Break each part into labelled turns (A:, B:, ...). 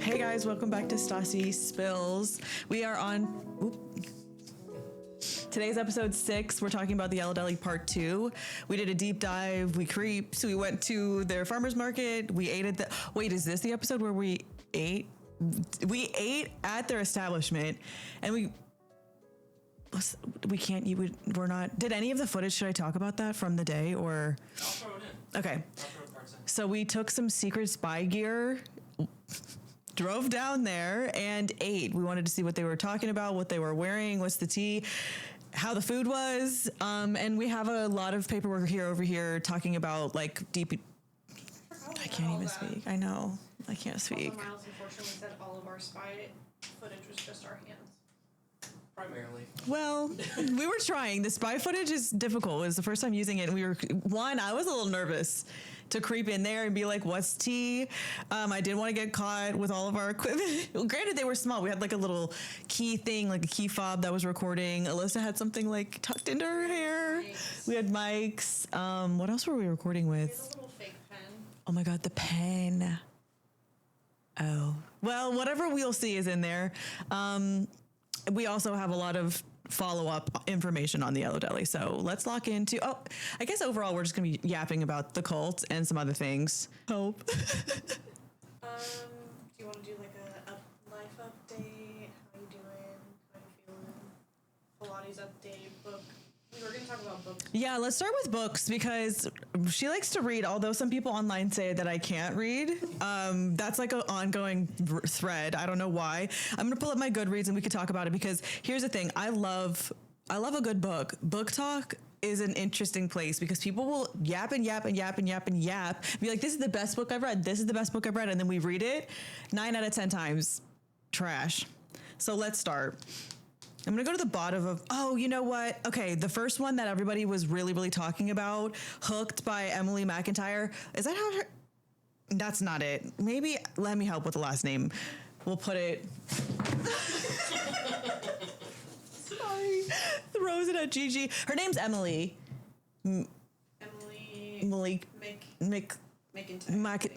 A: Hey guys, welcome back to Stassi Spills. We are on today's episode 6. We're talking about the Yellow Deli part 2. We did a deep dive. We creeped. We went to their farmer's market. We ate at the... Wait, is this the episode where we ate? We ate at their establishment, and we can't. We're not. Did any of the footage? Should I talk about that from the day or?
B: I'll throw it in.
A: Okay.
B: I'll throw parts in.
A: So we took some secret spy gear, drove down there, and ate. We wanted to see what they were talking about, what they were wearing, what's the tea, how the food was, and we have a lot of paperwork over here talking about like deep. I can't even speak. I know. I can't speak.
C: Also, Miles unfortunately said all of our spy footage was just our hands.
B: Primarily.
A: Well, we were trying. The spy footage is difficult. It was the first time using it. And I was a little nervous to creep in there and be like, what's tea? I didn't want to get caught with all of our equipment. Well, granted, they were small. We had like a little key thing, like a key fob that was recording. Alyssa had something like tucked into her hair.
C: Mics.
A: We had mics. What else were we recording
C: We
A: with?
C: had a little fake pen.
A: Oh my God, the pen. Oh, well, whatever we'll see is in there. We also have a lot of follow-up information on the Yellow Deli. So let's lock into, I guess overall we're just going to be yapping about the cult and some other things. Hope.
C: Do you want to do like a life update? How you doing? How you feeling? Pilates update, book. We were going to talk about books.
A: Yeah, let's start with books because she likes to read, although some people online say that I can't read. That's like an ongoing thread. I don't know why. I'm going to pull up my Goodreads and we could talk about it because here's the thing. I love a good book. Book talk is an interesting place because people will yap and yap and yap and yap and yap. Be like, this is the best book I've read. This is the best book I've read. And then we read it 9 out of 10 times. Trash. So let's start. I'm going to go to the bottom of, you know what? Okay, the first one that everybody was really, really talking about, Hooked by Emily McIntyre. Is that how her... That's not it. Maybe, let me help with the last name. We'll put it... Sorry. Throws it at Gigi. Her name's Emily.
C: Emily McIntyre.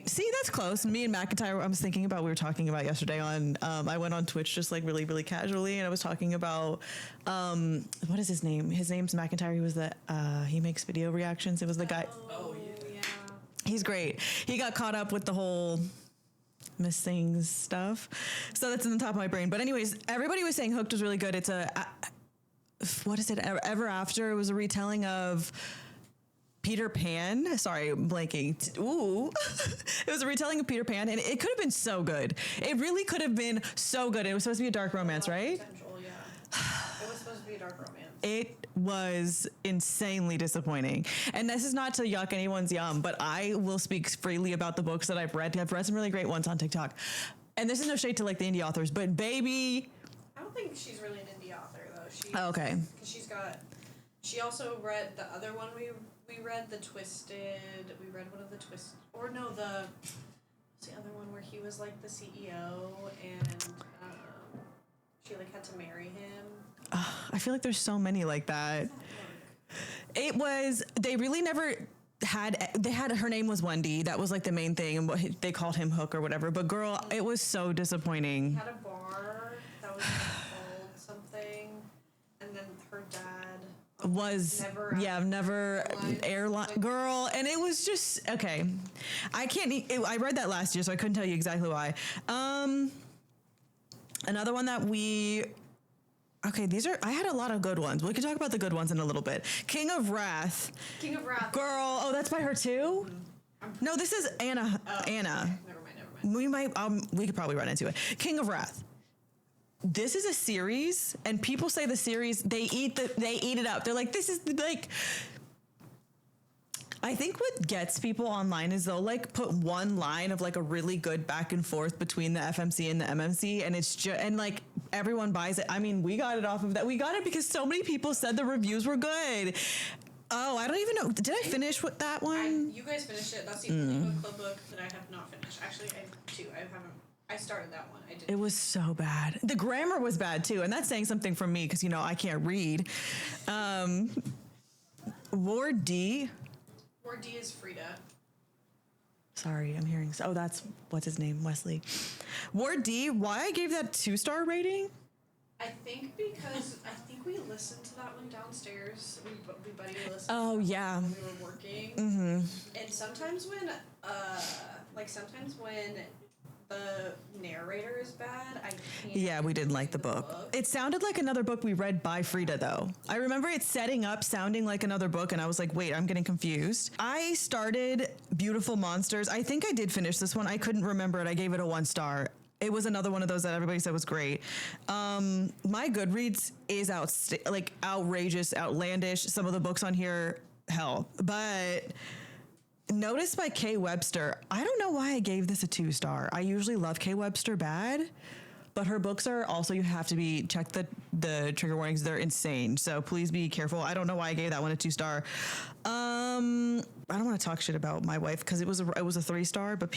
A: See, that's close. Me and McIntyre, I was thinking about, we were talking about yesterday on, I went on Twitch just like really, really casually. And I was talking about, what is his name? His name's McIntyre. He was he makes video reactions. It was the guy.
C: Oh, yeah.
A: He's great. He got caught up with the whole Miss Things stuff. So that's in the top of my brain. But anyways, everybody was saying Hooked was really good. It's what is it? Ever After. It was a retelling of Peter Pan. Sorry, I'm blanking. Ooh. It was a retelling of Peter Pan, and it could have been so good. It really could have been so good. It was supposed to be a dark romance, right?
C: Potential, yeah. It was supposed to be a dark romance.
A: It was insanely disappointing. And this is not to yuck anyone's yum, but I will speak freely about the books that I've read. I've read some really great ones on TikTok. And this is no shade to like the indie authors, but baby...
C: I don't think she's really an indie author, though.
A: Okay.
C: Because she also read the other one we read, The Twisted. We read one of the what's the other one where he was like the CEO and she like had to marry him.
A: I feel like there's so many like that. They really never had her name was Wendy. That was like the main thing, and they called him Hook or whatever. But girl, it was so disappointing.
C: He had a bar that was called something, and then her dad
A: was never airline girl, and it was just okay. I read that last year, so I couldn't tell you exactly why. Another one that I had a lot of good ones. We could talk about the good ones in a little bit. King of Wrath. Girl, that's by her too? Mm-hmm. No, this is Anna. Anna.
C: Okay. Never mind.
A: We could probably run into it. King of Wrath. This is a series, and people say the series, they eat it up. They're like, this is like, I think what gets people online is they'll like put one line of like a really good back and forth between the FMC and the MMC, and it's just, and like everyone buys it. I mean, we got it off of that. We got it because so many people said the reviews were good. Oh, I don't even know. Did I finish with that one?
C: You guys finished it. That's the only book club book that I have not finished. Actually, I have two. I started that one. I did.
A: It was so bad. The grammar was bad too, and that's saying something from me because I can't read.
C: Ward D is Frida.
A: Sorry, I'm hearing. Oh, that's what's his name, Wesley. Ward D. Why I gave that 2-star rating?
C: I think because we listened to that one downstairs. We buddy listened.
A: Oh yeah.
C: When we were working.
A: Mm-hmm.
C: And sometimes when the narrator is bad, I can't.
A: Yeah, we didn't like the book. It sounded like another book we read by Frida, though. I remember it setting up sounding like another book, and I was like, wait, I'm getting confused. I started Beautiful Monsters. I think I did finish this one. I couldn't remember it. I gave it a 1-star. It was another one of those that everybody said was great. My Goodreads is outrageous, outlandish. Some of the books on here, hell. But Notice by Kay Webster. I don't know why I gave this a 2-star. I usually love Kay Webster bad, but her books are also, you have to check the trigger warnings. They're insane. So please be careful. I don't know why I gave that one a 2-star. I don't want to talk shit about my wife because it was a 3-star, but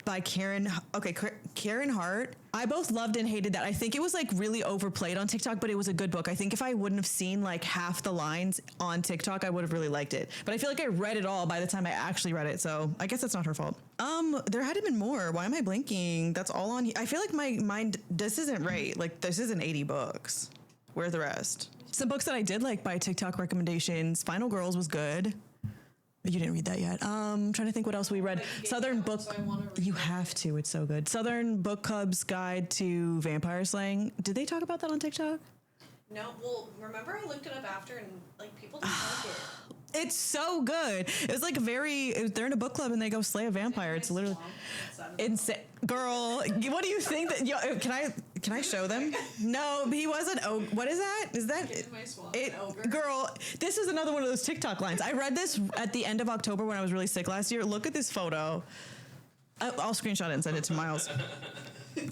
A: by Karen Hart. I both loved and hated that. I think it was like really overplayed on TikTok, but it was a good book. I think if I wouldn't have seen like half the lines on TikTok, I would have really liked it. But I feel like I read it all by the time I actually read it. So I guess that's not her fault. There had to been more. Why am I blinking? That's all on. I feel like my mind, this isn't right. Like this isn't 80 books. Where's the rest? Some books that I did like by TikTok recommendations. Final Girls was good. You didn't read that yet. Trying to think what else we read. Southern Book. You have to. It's so good. Southern Book Club's Guide to Vampire Slaying. Did they talk about that on TikTok?
C: No. Well, remember I looked it up after and like people didn't like it.
A: It's so good. It was like they're in a book club and they go slay a vampire. It's literally insane. Girl, what do you think that, can I show them? No, he wasn't. Oh, what is that? Is that girl, this is another one of those TikTok lines. I read this at the end of October when I was really sick last year. Look at this photo. I'll screenshot it and send it to Miles.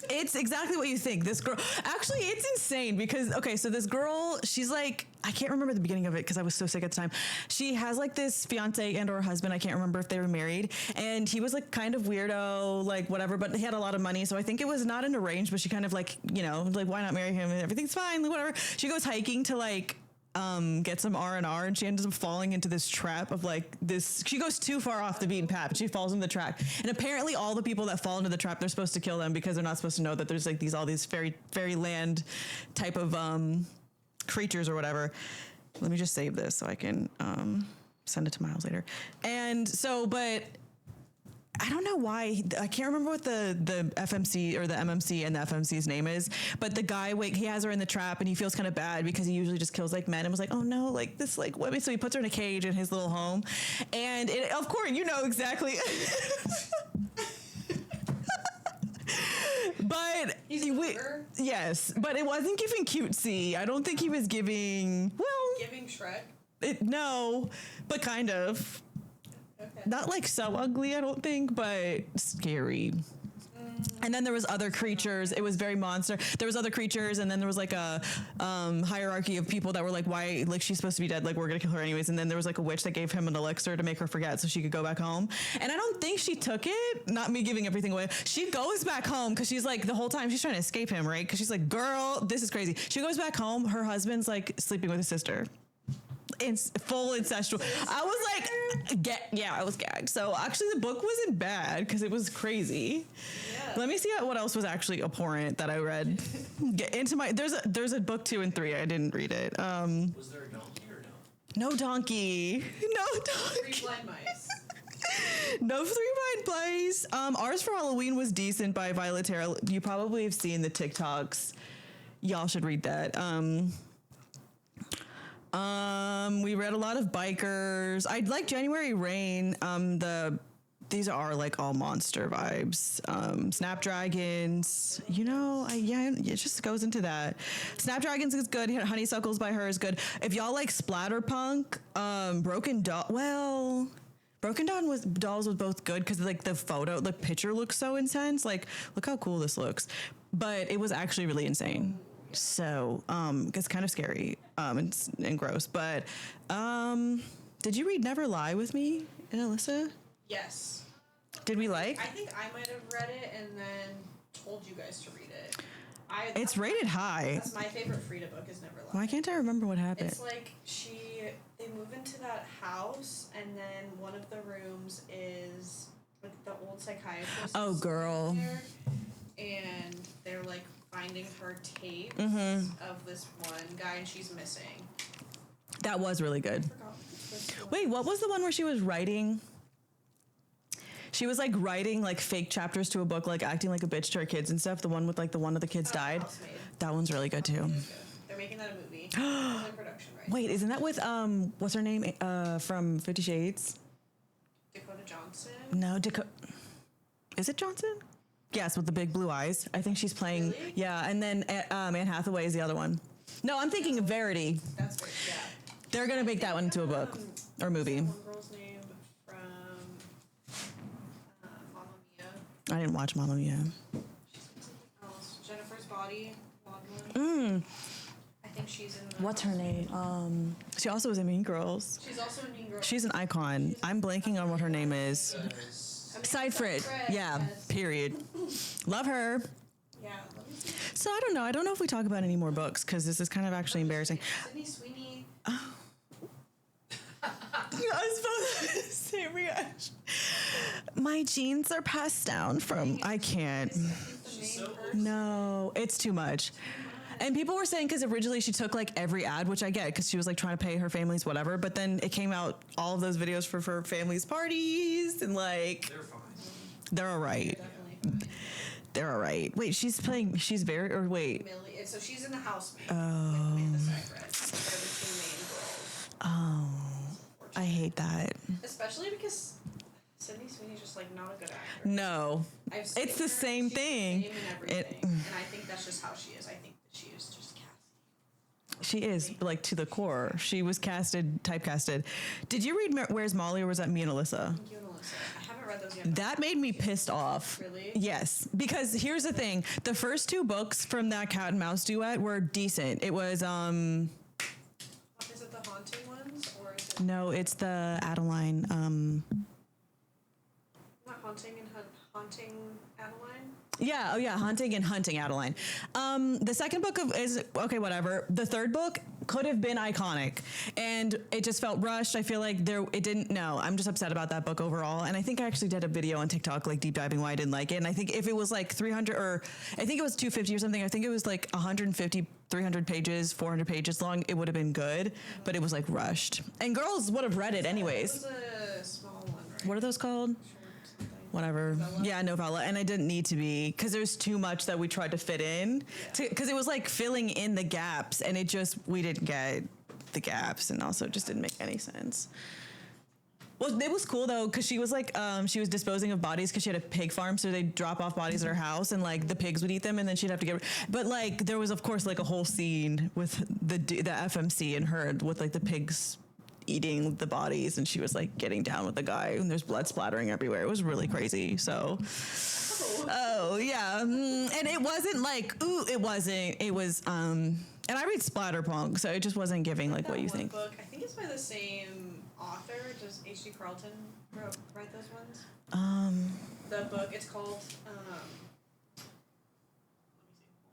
A: It's exactly what you think. This girl, actually, it's insane because, okay, so this girl, she's like, I can't remember the beginning of it because I was so sick at the time. She has like this fiance and or husband. I can't remember if they were married. And he was like kind of weirdo, like whatever, but he had a lot of money. So I think it was not an arranged, but she kind of like, like why not marry him? Everything's fine, like whatever. She goes hiking to like, get some R&R, and she ends up falling into this trap of like this. She goes too far off the beaten path. She falls in the trap, and apparently all the people that fall into the trap, they're supposed to kill them because they're not supposed to know that there's like all these fairyland type of creatures or whatever. Let me just save this so I can send it to Miles later. And so, but I don't know why. I can't remember what the FMC or the MMC and the FMC's name is, but the guy, he has her in the trap and he feels kind of bad because he usually just kills like men and was like, oh no, like this like women. So he puts her in a cage in his little home. And of course, you know exactly. But yes, but it wasn't giving cutesy. I don't think he was giving,
C: giving Shrek.
A: No, but kind of. Okay. Not like so ugly, I don't think, but scary. And then there was other creatures. It was very monster. There was other creatures, and then there was like a hierarchy of people that were like, why, like she's supposed to be dead, like we're gonna kill her anyways. And then there was like a witch that gave him an elixir to make her forget so she could go back home. And I don't think she took it. Not me giving everything away. She goes back home because she's like, the whole time she's trying to escape him, right? Because she's like, girl, this is crazy. She goes back home. Her husband's like sleeping with his sister. Full incestual. I was like, I was gagged. So actually the book wasn't bad because it was crazy. Yeah. Let me see what else was actually abhorrent that I read. Get into there's a book 2 and 3. I didn't read it.
B: Was there a donkey or no?
A: No donkey. No donkey.
C: 3 blind mice.
A: No 3 blind mice. Ours for Halloween was decent by Violet Terra. You probably have seen the TikToks. Y'all should read that. We read a lot of bikers. I like January Rain. These are like all monster vibes. Snapdragons, it just goes into that. Snapdragons is good. Honeysuckles by her is good. If y'all like splatterpunk, Broken Dolls was both good because like the picture looks so intense. Like, look how cool this looks. But it was actually really insane. So, it's kind of scary, and gross, but, did you read Never Lie with Me and Alyssa?
C: Yes.
A: Did we like?
C: I think I might have read it and then told you guys to read it.
A: It's rated high.
C: That's my favorite Frida book is Never Lie.
A: Why can't I remember what happened?
C: It's like they move into that house and then one of the rooms is like psychiatrist.
A: Oh,
C: is
A: girl.
C: there, and they're like finding her tapes of this one guy, and she's missing.
A: That was really good.
C: I forgot which one.
A: Wait, what was the one where she was writing? She was like writing like fake chapters to a book, like acting like a bitch to her kids and stuff. The one with like the one of the kids died.
C: Housemaid.
A: That one's really good too.
C: It is good. They're making that a movie. It's in production right now.
A: Wait, isn't that with what's her name from 50 Shades?
C: Dakota Johnson.
A: No, Dakota. Is it Johnson? Yes, with the big blue eyes. I think she's playing.
C: Really?
A: Yeah, and then Anne Hathaway is the other one. No, I'm thinking of Verity.
C: That's right. Yeah.
A: They're gonna make that one into a book or movie.
C: One girl's name from Mamma Mia.
A: I didn't watch Mamma Mia.
C: She's from something else. Jennifer's Body. Blonde one. I think she's in. The
A: What's her name? She also was in Mean Girls.
C: She's also in Mean Girls.
A: She's an icon. I'm blanking on what her name is. Seyfried. Yeah.
C: Yes.
A: Period. Love her.
C: Yeah. Let me see.
A: So I don't know. I don't know if we talk about any more books because this is kind of actually embarrassing.
C: Sydney Sweeney.
A: I was supposed to say reaction. My jeans are passed down from. I can't.
C: The main person.
A: No, it's too much. And people were saying because originally she took like every ad, which I get because she was like trying to pay her families whatever. But then it came out all of those videos for her family's parties and like
B: They're fine.
A: they're all right.
C: Definitely.
A: They're all right. Wait, she's playing. She's very or wait.
C: Millie. So she's in the housemaid.
A: Oh.
C: With Amanda Seyfried. They're the two main girls.
A: Oh, I hate that.
C: Especially because Sydney Sweeney's just like not a good actor.
A: No,
C: I've seen
A: it's the
C: her,
A: same
C: she's the
A: thing.
C: same in everything. And I think that's just how she is. I think that she is just cast.
A: She is like to the core. She was typecasted. Did you read Where's Molly or was that me and Alyssa?
C: Thank you, and Alyssa. I haven't read those yet.
A: That made me pissed off.
C: Really?
A: Yes, because here's the thing: the first two books from that cat and mouse duet were decent. It was
C: Is it the haunting ones or is it
A: no, it's the Adeline.
C: not haunting and haunting Adeline?
A: Yeah, oh yeah, Haunting and Hunting Adeline. The second book is okay, whatever. The third book could have been iconic, and it just felt rushed. I feel like it didn't. No, I'm just upset about that book overall. And I think I actually did a video on TikTok like deep diving why I didn't like it. And I think if it was like 300 or I think it was 250 or something. I think it was like 150, 300 pages, 400 pages long. It would have been good, but it was like rushed. And girls would have read it
C: It
A: anyways.
C: was a small one, right?
A: What are those called?
C: Short something.
A: Whatever.
C: Novella?
A: Yeah, novella. And I didn't need to be because there's too much that we tried to fit in because it was like filling in the gaps and we didn't get the gaps and also it just didn't make any sense. Well, it was cool though because she was like she was disposing of bodies because she had a pig farm, so they'd drop off bodies at her house and like the pigs would eat them and then she'd have to get. But like there was of course like a whole scene with the FMC and her with like the pigs eating the bodies and she was like getting down with the guy and there's blood splattering everywhere. It was really crazy. So oh yeah. And it wasn't like ooh, it wasn't. It was and I read splatterpunk, so it just wasn't giving like what
C: That
A: you
C: one
A: think.
C: book, I think it's by the same author. Does H.D. Carlton write those ones? The book, it's called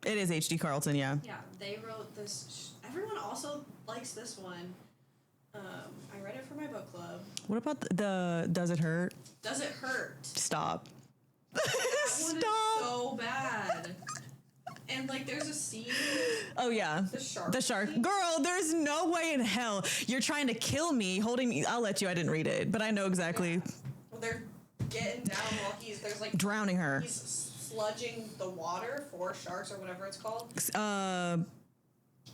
A: It is H.D. Carlton, yeah.
C: yeah, they wrote this. Everyone also likes this one. I read it for my book club.
A: What about the Does It Hurt?
C: Does it hurt?
A: Stop.
C: That one is
A: Stop.
C: so bad. And like, there's a scene.
A: Oh yeah.
C: The shark.
A: The shark.
C: scene.
A: Girl, there's no way in hell you're trying to kill me, holding me. I'll let you. I didn't read it, but I know exactly.
C: Well, they're getting down while there's like
A: Drowning her.
C: He's sludging the water for sharks or whatever it's called.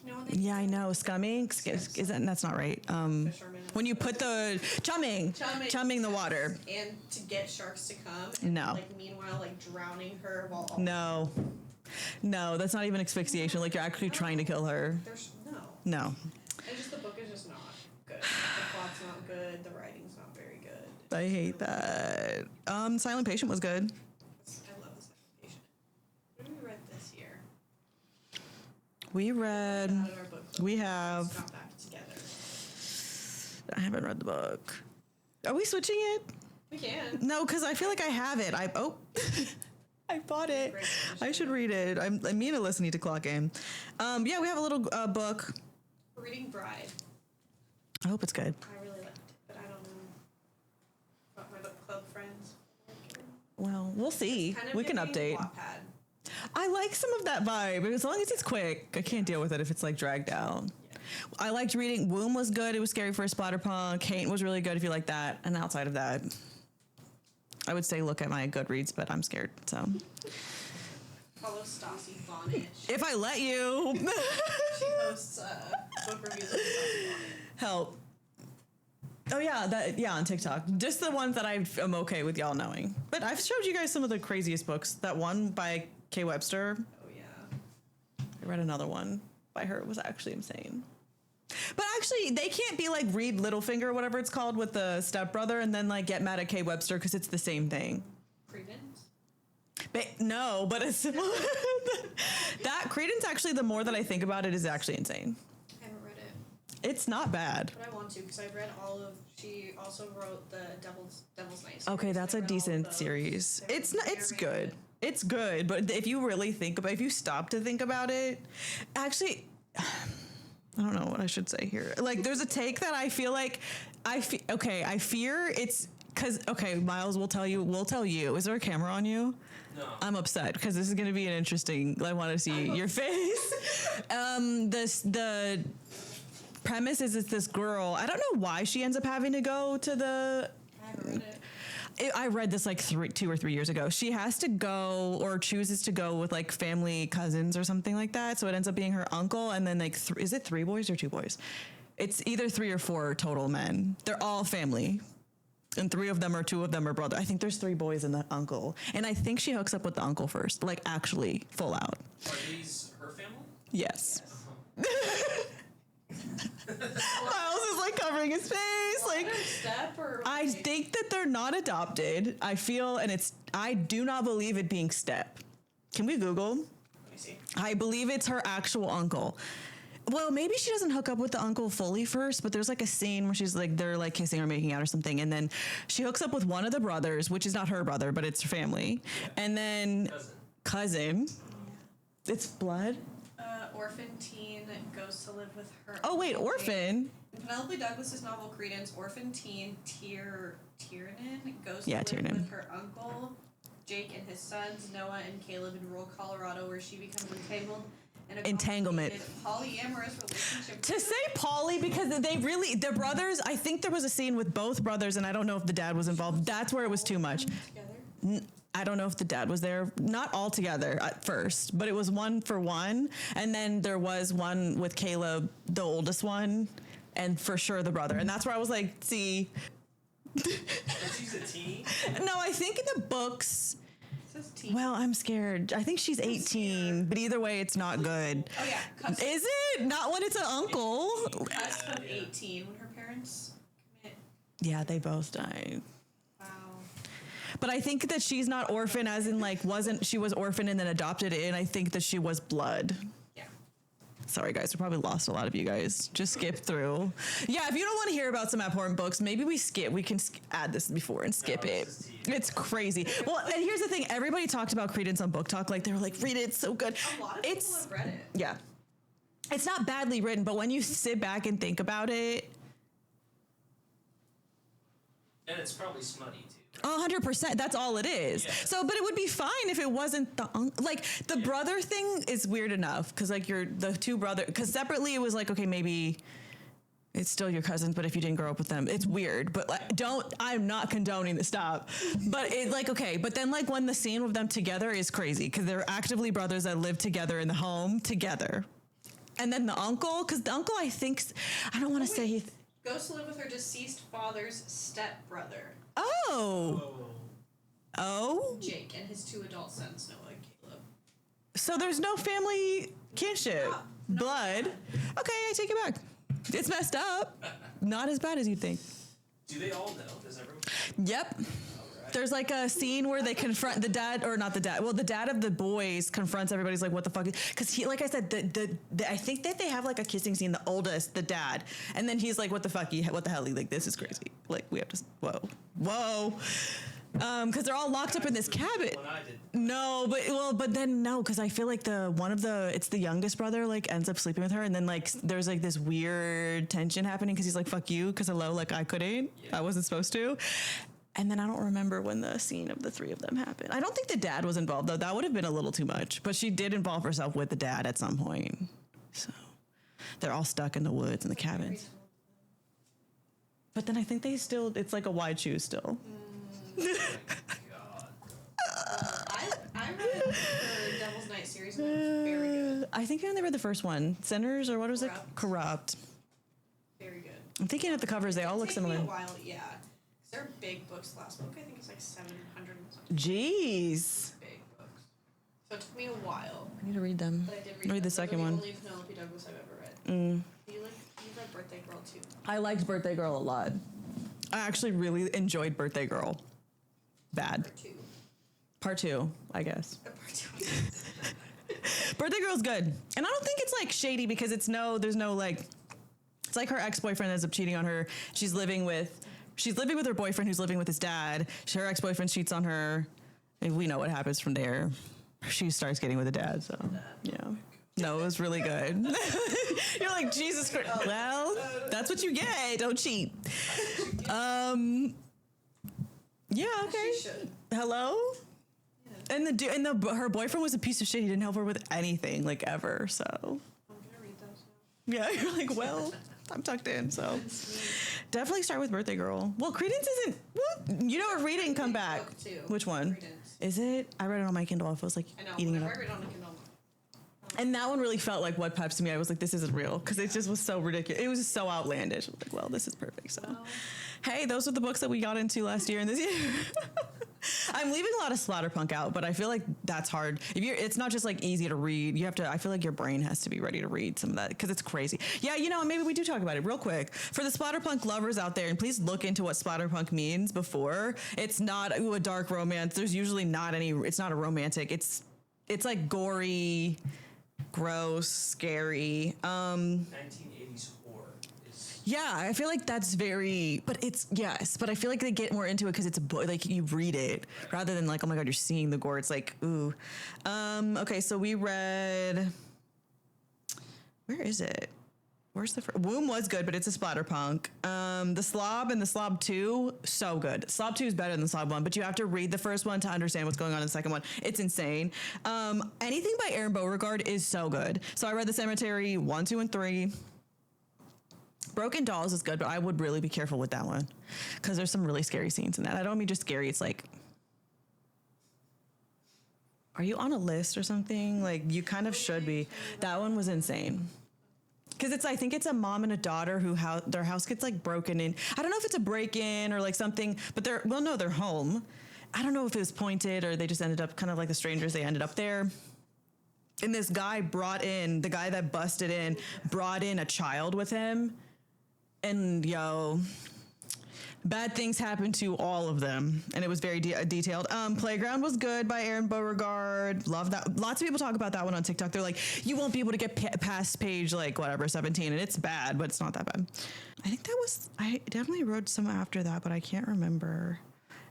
C: You know when they
A: Yeah, I know. Scumming. Is that? That's not right.
C: fishermen
A: When you put the chumming the water.
C: and to get sharks to come. And
A: No.
C: Like meanwhile, like drowning her while.
A: No, that's not even asphyxiation. Like you're actually trying to kill her.
C: There's no.
A: No.
C: And just the book is just not good. The plot's not good. The writing's not very good.
A: I hate that. Silent Patient was good.
C: I love this application. What have we read this year?
A: We read.
C: Out of our book club.
A: We have.
C: It's not back together.
A: I haven't read the book. Are we switching it?
C: We can.
A: No, because I feel like I have it. I bought it.
C: Great.
A: I should read it. Me and Alyssa need to clock in. Yeah, we have a little book.
C: We're reading Bride.
A: I hope it's good.
C: I really liked it, but I don't know about my book club friends.
A: Well, we'll see.
C: Kind of
A: We can
C: giving
A: update.
C: Wattpad.
A: I like some of that vibe, as long as it's quick. I can't deal with it if it's like dragged out.
C: Yeah.
A: I liked reading. Womb was good. It was scary for a splatterpunk. Kate was really good if you like that. And outside of that, I would say look at my Goodreads, but I'm scared. So
C: Follow Stassi Bonnet.
A: if I let you,
C: She posts book reviews on Stassi Bonnet.
A: help. Oh yeah, on TikTok. Just the ones that I'm okay with y'all knowing. But I've showed you guys some of the craziest books. That one by Kay Webster.
C: Oh yeah.
A: I read another one by her. It was actually insane. But actually, they can't be like read Littlefinger or whatever it's called with the stepbrother and then like get mad at Kay Webster because it's the same thing.
C: Credence.
A: No, but it's similar. That Credence actually, the more that I think about it, is actually insane.
C: I haven't read it,
A: It's not bad.
C: but I want to because I've read all of. She also wrote the Devil's Night.
A: Okay,
C: series,
A: that's
C: and
A: a
C: I read all of
A: decent
C: those.
A: series.
C: They're
A: It's not. It's
C: very
A: good. It's good, but if you really think about, if you stop to think about it, actually, I don't know what I should say here. Like, there's a take that I feel like I fear it's because Miles will tell you. Is there a camera on you?
B: No.
A: I'm upset because this is going to be an interesting. I want to see your face. The premise is it's this girl. I don't know why she ends up having to go to the.
C: I haven't read it.
A: I read this like 2 or 3 years ago. She has to go or chooses to go with like family cousins or something like that. So it ends up being her uncle and then like is it 3 boys or 2 boys? It's either 3 or 4 total men. They're all family. And 2 of them are brother. I think there's 3 boys and the uncle. And I think she hooks up with the uncle first, like actually full out.
B: Are these her family?
A: Yes. Miles is like covering his face. Like
C: Step or
A: I think that they're not adopted. I feel, and I do not believe it being step. Can we Google?
C: Let me see.
A: I believe it's her actual uncle. Well, maybe she doesn't hook up with the uncle fully first, but there's like a scene where she's like, they're like kissing or making out or something. And then she hooks up with one of the brothers, which is not her brother, but it's her family. And then cousin. It's blood.
C: Orphan teen goes to live with her.
A: Oh, wait,
C: uncle
A: orphan.
C: In Penelope Douglas's novel Credence, orphan teen Tiernan goes to
A: Yeah,
C: live
A: Tiernan.
C: with her uncle, Jake, and his sons, Noah and Caleb, in rural Colorado, where she becomes entangled in a
A: Entanglement.
C: complicated polyamorous relationship.
A: To say Polly, because their brothers, I think there was a scene with both brothers, and I don't know if the dad was involved. That's where it was too much.
C: Together.
A: I don't know if the dad was there, not all together at first, but it was 1 for 1. And then there was one with Caleb, the oldest one, and for sure the brother. And that's where I was like, see.
B: She's a teen?
A: No, I think in the books,
C: It says teen.
A: well, I'm scared. I think she's 18, but either way, it's not good.
C: Oh yeah, cusp,
A: Is it? Not when it's an uncle.
C: cusp of 18 when her parents commit.
A: Yeah, they both died.
C: Wow.
A: But I think that she's not orphan as in like she was orphan and then adopted in. I think that she was blood.
C: Yeah.
A: Sorry guys, we probably lost a lot of you guys. Just skip through. Yeah, if you don't want to hear about some abhorrent books, maybe we can add this before and skip it. It's crazy. Well, and here's the thing, everybody talked about Credence on Book Talk, like they were like, read it, it's so good.
C: A lot of people have read it.
A: Yeah. It's not badly written, but when you sit back and think about it,
B: And it's probably smutty, too.
A: 100%. That's all it is.
B: Yeah.
A: So, but it would be fine if it wasn't the brother thing is weird enough because like the 2 brothers, because separately it was like, okay, maybe it's still your cousins, but if you didn't grow up with them, it's weird. But like, I'm not condoning the stop. But it's like, okay, but then like when the scene with them together is crazy because they're actively brothers that live together in the home together. And then the uncle, because the uncle, I think, I don't want to say he.
C: Goes to live with her deceased father's stepbrother,
A: Oh. Oh.
C: Jake, and his 2 adult sons, Noah and Caleb.
A: So there's no family kinship.
C: No.
A: Blood. Okay, I take it back. It's messed up. Not as bad as you'd think.
B: Do they all know? Does everyone?
A: Yep.
B: Alright.
A: There's like a scene where they confront the dad, or not the dad. Well, the dad of the boys confronts everybody's like, what the fuck? Because he, like I said, I think that they have like a kissing scene, the oldest, the dad. And then he's like, what the fuck? What the hell? Like, this is crazy. Like, we have to, whoa. Because they're all locked up in this cabin.
B: When I did.
A: No, but then no, because I feel like it's the youngest brother like ends up sleeping with her, and then like there's like this weird tension happening because he's like fuck you, because hello, like I couldn't, I wasn't supposed to, And then I don't remember when the scene of the three of them happened. I don't think the dad was involved, though. That would have been a little too much. But she did involve herself with the dad at some point. So they're all stuck in the woods in the cabins. But then I think they still, it's like a wide shoe still.
B: Oh my god.
C: I read the Devil's Night series and it was very good.
A: I think I only read the first one. Sinners, or what was it? Corrupt.
C: Very good.
A: I'm thinking at the covers, they all look similar.
C: Take me a while, yeah. 'Cause they're big books. The last book, I think, is like 700 and something.
A: Jeez.
C: Big books. So it took me a while.
A: I need to read them.
C: But I did read
A: Read
C: them.
A: the
C: Those
A: second
C: are
A: one.
C: the only Penelope Douglas I've ever read. You read Birthday Girl too.
A: I liked Birthday Girl a lot. I actually really enjoyed Birthday Girl. Bad. Part two, I guess.
C: Part 2.
A: Birthday Girl's good. And I don't think it's like shady because there's no like, it's like her ex-boyfriend ends up cheating on her. She's living with her boyfriend who's living with his dad. Her ex-boyfriend cheats on her. And we know what happens from there. She starts getting with the dad, so yeah. No, it was really good. You're like, Jesus Christ. Well, that's what you get. Don't cheat. Yeah, okay.
C: She should.
A: Hello? And her boyfriend was a piece of shit. He didn't help her with anything, like, ever, so.
C: I'm gonna read those now.
A: Yeah, you're like, well, I'm tucked in, so. Definitely start with Birthday Girl. Well, Credence isn't, what? You know what, read it and come back.
C: Book too.
A: Which one?
C: Credence.
A: Is it? I read it on my Kindle. I was like
C: I know.
A: eating it
C: Whenever
A: up.
C: I read on a Kindle,
A: And that one really felt like What Peps to me. I was like, this isn't real, because it just was so ridiculous. It was just so outlandish. I was like, well, this is perfect, so.
C: well,
A: Hey, those were the books that we got into last year and this year. I'm leaving a lot of splatterpunk out, but I feel like that's hard. It's not just like easy to read. You have to. I feel like your brain has to be ready to read some of that because it's crazy. Yeah, maybe we do talk about it real quick for the splatterpunk lovers out there, and please look into what splatterpunk means before. It's not a dark romance. There's usually not any. It's not a romantic. It's like gory, gross, scary.
B: 1980s horror is.
A: Yeah, I feel like that's very, but I feel like they get more into it because it's a book, like you read it rather than like, oh my God, you're seeing the gore. It's like, ooh. Okay, so we read, where is it? Where's the first? Womb was good, but it's a splatterpunk. The Slob and the Slob 2, so good. Slob 2 is better than the Slob 1, but you have to read the first one to understand what's going on in the second one. It's insane. Anything by Aaron Beauregard is so good. So I read The Cemetery 1, 2, and 3. Broken Dolls is good, but I would really be careful with that one because there's some really scary scenes in that. I don't mean just scary. It's like, are you on a list or something? Like you kind of should be. That one was insane. Because I think it's a mom and a daughter who their house gets like broken in. I don't know if it's a break-in or like something, but they're home. I don't know if it was pointed or they just ended up kind of like the strangers. They ended up there. And this guy the guy that busted in, brought in a child with him. And bad things happened to all of them. And it was very detailed. Playground was good by Aaron Beauregard. Love that. Lots of people talk about that one on TikTok. They're like, you won't be able to get past page 17. And it's bad, but it's not that bad. I definitely wrote some after that, but I can't remember.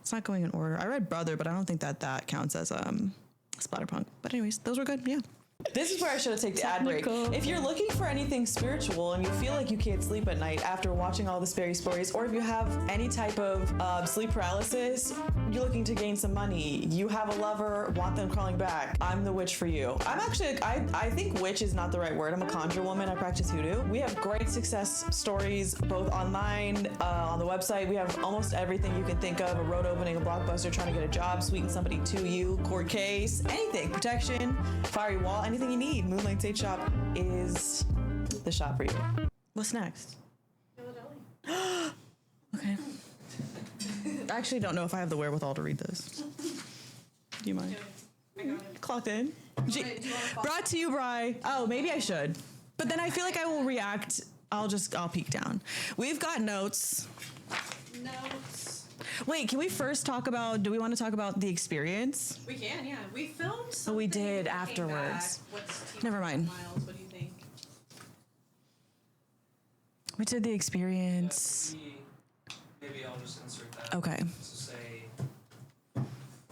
A: It's not going in order. I read Brother, but I don't think that counts as splatterpunk. But anyways, those were good. Yeah. This is where I should have taken the ad break. If you're looking for anything spiritual and you feel like you can't sleep at night after watching all the scary stories, or if you have any type of sleep paralysis, you're looking to gain some money, you have a lover, want them crawling back, I'm the witch for you. I'm actually, I think witch is not the right word. I'm a conjure woman. I practice hoodoo. We have great success stories, both online, on the website. We have almost everything you can think of: a road opening, a blockbuster, trying to get a job, sweeten somebody to you, court case, anything, protection, fiery wall, anything you need. Moonlight Sage Shop is the shop for you. What's next?
C: Yellow Deli.
A: Okay. I actually don't know if I have the wherewithal to read this. Do you mind?
C: I got it.
A: Clocked in.
C: Do you wanna
A: Brought to you by. Oh, maybe I should. But then I feel like I will react. I'll peek down. We've got notes.
C: Notes.
A: Wait, can we first do we want to talk about the experience?
C: We can, yeah. We filmed something.
A: We did
C: and came
A: afterwards.
C: back. What's TV
A: Never mind.
C: Miles, what do you think?
A: We did the experience.
B: Maybe I'll just insert that.
A: Okay.
B: So say we're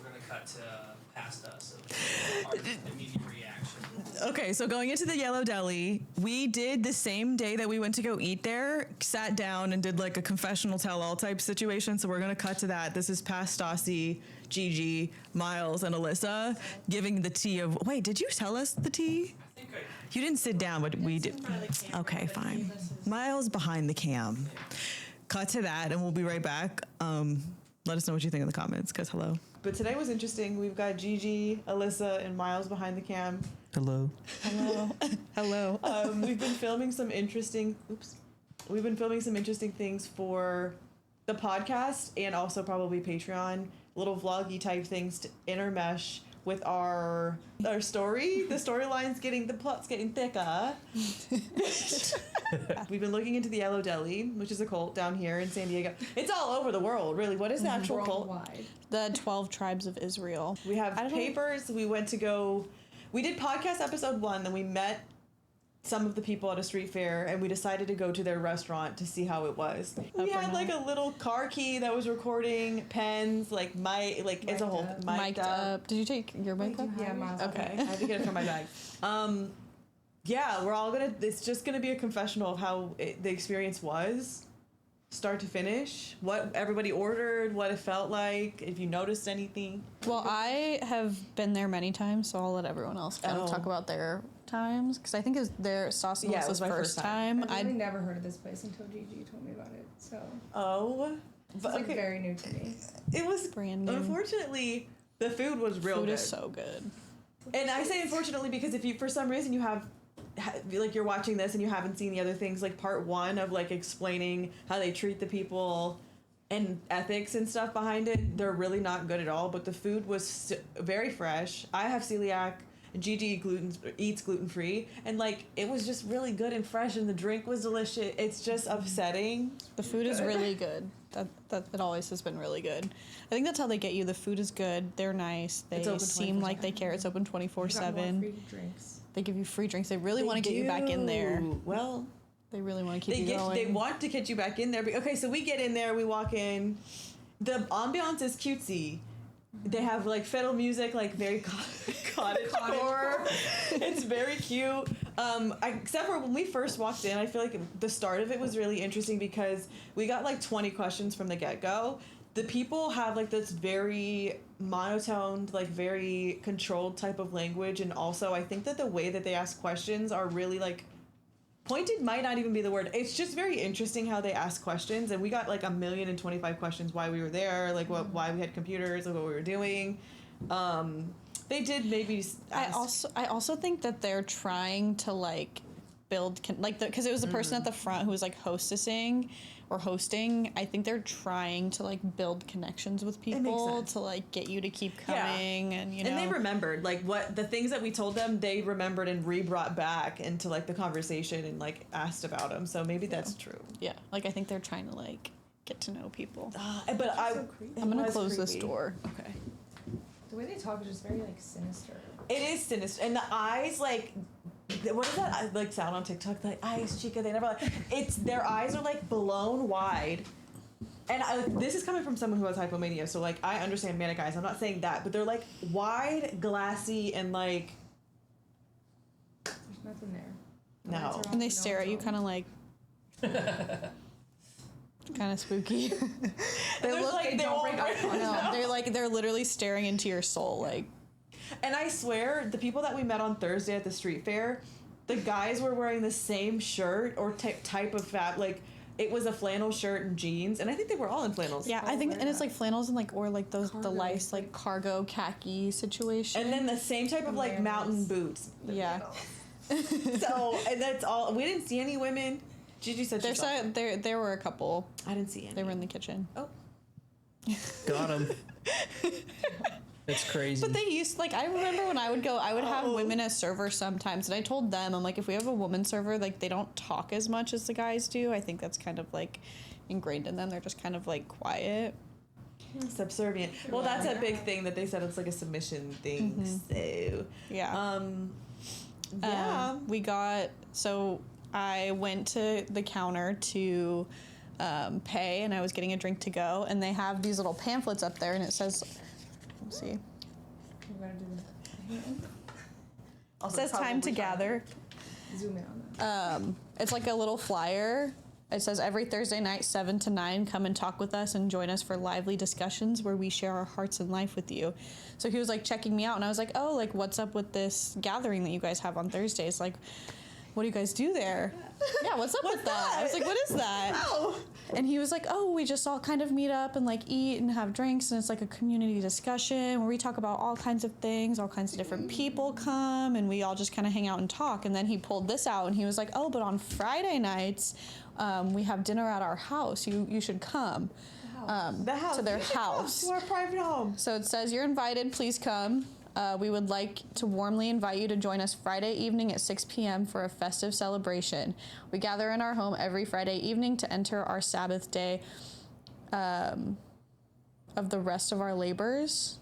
B: gonna cut to past us of our immediate reaction.
A: Okay, so going into the Yellow Deli, we did the same day that we went to go eat there, sat down and did like a confessional tell-all type situation. So we're going to cut to that. This is past Stassi, Gigi, Miles, and Alyssa giving the tea of, wait, did you tell us the tea?
B: I think I
A: You didn't sit down, but we did. Okay, fine. Miles behind the cam. Cut to that, and we'll be right back. Let us know what you think in the comments, because hello. But today was interesting. We've got Gigi, Alyssa, and Miles behind the cam.
D: Hello.
A: Hello. Hello. We've been filming some interesting. We've been filming some interesting things for the podcast and also probably Patreon. Little vloggy type things to intermesh with our story. The storyline's the plot's getting thicker. We've been looking into the Yellow Deli, which is a cult down here in San Diego. It's all over the world, really. What is the actual cult?
E: Worldwide.
F: The 12 tribes of Israel.
A: We have papers. We went to go. We did podcast episode 1, then we met some of the people at a street fair, and we decided to go to their restaurant to see how it was. We had like a little car key that was recording, pens, like it's a whole
F: Mic'd up. Did you take your mic up?
E: Yeah, Miles.
A: Okay, I had to get it from my bag. Yeah, we're all gonna. It's just gonna be a confessional of how the experience was, start to finish. What everybody ordered, what it felt like, if you noticed anything.
F: Well, I have been there many times, so I'll let everyone else kind of talk about their times, because I think it was their Stassi
A: Yeah, it was
F: was
A: my
F: first
A: first time.
F: time.
E: I've really never heard of this place until Gigi told me about it. So
A: But
E: it's like very new to me.
A: It was
F: Brand new.
A: Unfortunately, the food was real
F: Food
A: good.
F: is so good.
A: And I say unfortunately because if you, for some reason, you have, like, you're watching this and you haven't seen the other things, like part 1 of like explaining how they treat the people and ethics and stuff behind it, they're really not good at all. But the food was very fresh. I have celiac. Gigi eats gluten-free, and like it was just really good and fresh, and the drink was delicious. It's just upsetting.
F: The food is really good. That it always has been really good. I think that's how they get you. The food is good. They're nice. They
A: open
F: seem like they care. It's open
E: Got more
F: 24/7.
E: free drinks.
F: They give you free drinks. They really want to get you back in there.
A: Well,
F: They really want to keep you going.
A: they want to get you back in there. Okay, so we get in there, we walk in. The ambiance is cutesy. They have like fiddle music, like very cottagecore. It's very cute. Except for when we first walked in, I feel like the start of it was really interesting because we got like 20 questions from the get-go. The people have like this very monotoned, like very controlled type of language, and also I think that the way that they ask questions are really like pointed might not even be the word. It's just very interesting how they ask questions, and we got like 1,025 questions why we were there, like why we had computers, like what we were doing. They did maybe. Ask,
F: I also think that they're trying to like build because it was the person at the front who was like hostessing or hosting. I think they're trying to like build connections with people
A: sense.
F: to like get you to keep coming, and you know.
A: And they remembered like what the things that we told them. They remembered and re-brought back into like the conversation and like asked about them. So maybe that's true.
F: Yeah, like I think they're trying to like get to know people.
A: But
F: I'm gonna close this door.
A: Okay.
E: The way they talk is just very like sinister.
A: It is sinister, and the eyes like. What is that like sound on TikTok? The eyes, chica. They never like. It's their eyes are like blown wide, and this is coming from someone who has hypomania. So like I understand manic eyes. I'm not saying that, but they're like wide, glassy, and like.
E: There's nothing there.
A: No.
E: Lights are off,
F: And they
E: no
F: stare at
E: one's
F: you
E: home.
F: kind of like. Kind of spooky.
A: They look like they won't break
F: No, they're literally staring into your soul, like.
A: And I swear, the people that we met on Thursday at the street fair, the guys were wearing the same shirt or type of like it was a flannel shirt and jeans, and I think they were all in flannels.
F: Yeah, I think, and it's like flannels and like, or like those the lice like cargo khaki situation.
A: And then the same type of like mountain boots.
F: Yeah.
A: So and that's all. We didn't see any women. Gigi said she saw some.
F: There were a couple.
A: I didn't see any.
F: They were in the kitchen.
A: Oh.
D: Got him. It's crazy.
F: But they used like I remember when I would go, I would have women as servers sometimes, and I told them, I'm like, if we have a woman server, like they don't talk as much as the guys do. I think that's kind of like ingrained in them. They're just kind of like quiet.
A: Subservient. Well, that's a big thing that they said it's like a submission thing. So
F: Yeah.
A: yeah.
F: We got, so I went to the counter to pay, and I was getting a drink to go, and they have these little pamphlets up there, and it says, let's see,
E: We gotta do
F: It says time to gather.
E: zoom in on that.
F: It's like a little flyer. It says every Thursday night, 7 to 9, come and talk with us and join us for lively discussions where we share our hearts and life with you. So he was like checking me out, and I was like, oh, like what's up with this gathering that you guys have on Thursdays? Like, what do you guys do there? Yeah, what's up with that? I was like, what is that?
A: Oh.
F: And he was like, oh, we just all kind of meet up and like eat and have drinks, and it's like a community discussion where we talk about all kinds of things, all kinds of different people come, and we all just kind of hang out and talk. And then he pulled this out, and he was like, oh, but on Friday nights, we have dinner at our house. You should come.
A: The house.
F: To their
A: You should come
F: house.
A: to our private home.
F: So it says, you're invited, please come. We would like to warmly invite you to join us Friday evening at 6 p.m. for a festive celebration. We gather in our home every Friday evening to enter our Sabbath day of the rest of our labors,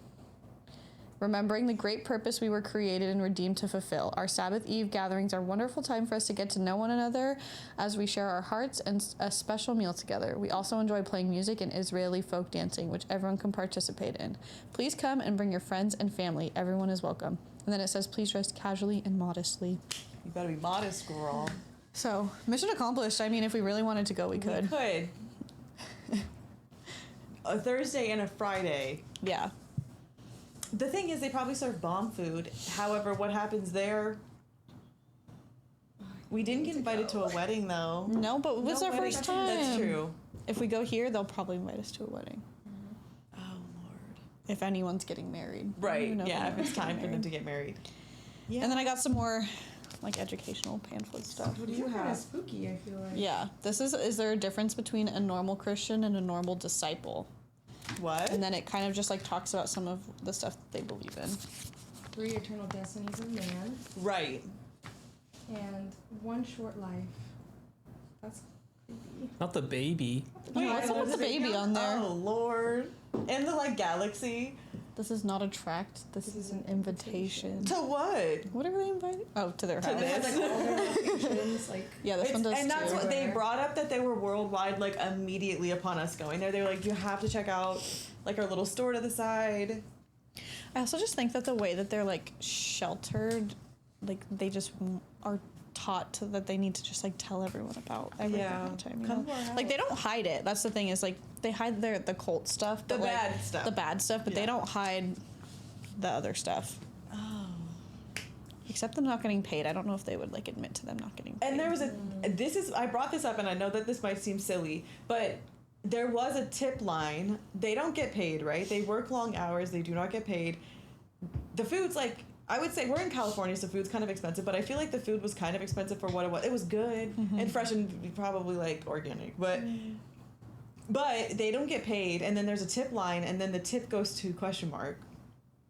F: remembering the great purpose we were created and redeemed to fulfill. Our Sabbath Eve gatherings are a wonderful time for us to get to know one another as we share our hearts and a special meal together. We also enjoy playing music and Israeli folk dancing, which everyone can participate in. Please come and bring your friends and family. Everyone is welcome. And then it says, please dress casually and modestly.
A: You better be modest, girl.
F: So, mission accomplished. I mean, if we really wanted to go, we could.
A: We could. A Thursday and a Friday.
F: Yeah.
A: The thing is, they probably serve bomb food. However, what happens there? We didn't get invited to a wedding, though.
F: No, but it was
A: No
F: our
A: wedding.
F: first time.
A: That's true.
F: If we go here, they'll probably invite us to a wedding.
A: Oh, Lord.
F: If anyone's getting married. I don't
A: Right.
F: even know
A: Yeah, if
F: anyone's
A: it's time
F: getting
A: for them
F: married.
A: to get married. Yeah.
F: And then I got some more, like, educational pamphlet stuff.
A: What do
E: These
A: you
E: are kind of
A: have?
E: spooky, I feel like.
F: Yeah, this is there a difference between a normal Christian and a normal disciple?
A: What?
F: And then it kind of just like talks about some of the stuff that they believe in.
E: 3 eternal destinies of man
A: Right.
E: and 1 short life. That's creepy.
D: Not the baby.
F: Wait, what's up with the baby on there?
A: Oh, Lord. And the, like, galaxy.
F: This is not a tract. This is an invitation.
A: To what?
F: Whatever they invited. Oh, to their
A: To
F: house.
A: this.
E: It has like all their locations, like
F: Yeah, this one does
A: and that's
F: too.
A: what they brought up, that they were worldwide, like, immediately upon us going there. They were like, you have to check out, like, our little store to the side.
F: I also just think that the way that they're like sheltered, like they just are taught to, that they need to just like tell everyone about everything
A: Yeah.
F: all the time. You
A: Come
F: know?
A: to our
F: Like they
A: house.
F: don't hide it. That's the thing, is like they hide the cult stuff,
A: The
F: but like,
A: bad stuff.
F: the bad stuff, but
A: Yeah.
F: they don't hide the other stuff.
A: Oh.
F: Except them not getting paid. I don't know if they would like admit to them not getting paid.
A: And there was I brought this up, and I know that this might seem silly, but there was a tip line. They don't get paid, right? They work long hours. They do not get paid. The food's like, I would say, we're in California, so food's kind of expensive, but I feel like the food was kind of expensive for what it was. It was good and fresh and probably like organic, but they don't get paid. And then there's a tip line, and then the tip goes to question mark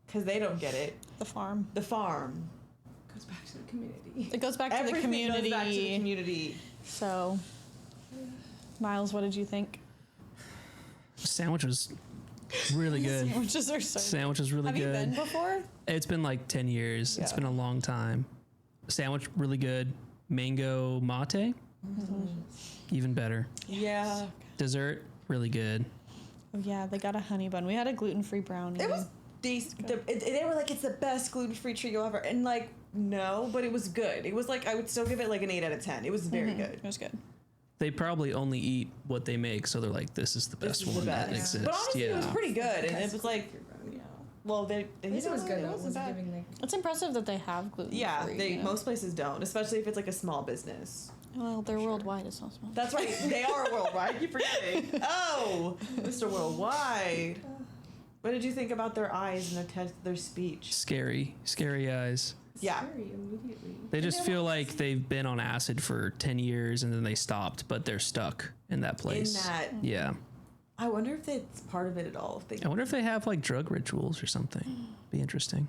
A: because they don't get it.
F: the farm.
A: The farm.
E: goes back to the community.
F: It goes back to the
A: Everything
F: community.
A: goes back to the community.
F: So, Miles, what did you think?
D: Sandwich was really good.
F: Sandwiches are so.
D: Sandwich was really
F: Have you
D: good.
F: been before?
D: It's been like 10 years. It's
F: Yeah.
D: been a long time. Sandwich really good. Mango mate, even better.
A: Yeah.
D: Dessert really good.
F: Oh yeah, they got a honey bun. We had a gluten-free brownie.
A: It was decent. They were like, it's the best gluten-free trio ever. And like, no, but it was good. It was like, I would still give it like an 8 out of 10. It was very good.
F: It was good.
D: They probably only eat what they make, so they're like, this is the best
A: This is
D: one
A: the
D: that
A: best.
D: exists.
A: But honestly, it was
D: Yeah.
A: pretty good. And it was like, well, they
E: At least it was good though. It
A: wasn't
E: was
A: bad.
E: giving like
F: It's impressive that they have gluten.
A: Yeah,
F: free,
A: most places don't, especially if it's like a small business.
F: Well, they're worldwide. It's not small.
A: That's right. They are worldwide. You forgetting? Oh, Mr. Worldwide. What did you think about their eyes and their speech?
D: Scary eyes.
A: Yeah.
E: scary immediately.
D: They just feel like they've been on acid for 10 years and then they stopped, but they're stuck in that place.
A: In that,
D: Yeah.
A: I wonder if it's part of it at all. If they,
D: I wonder if they have like drug rituals or something. Be interesting.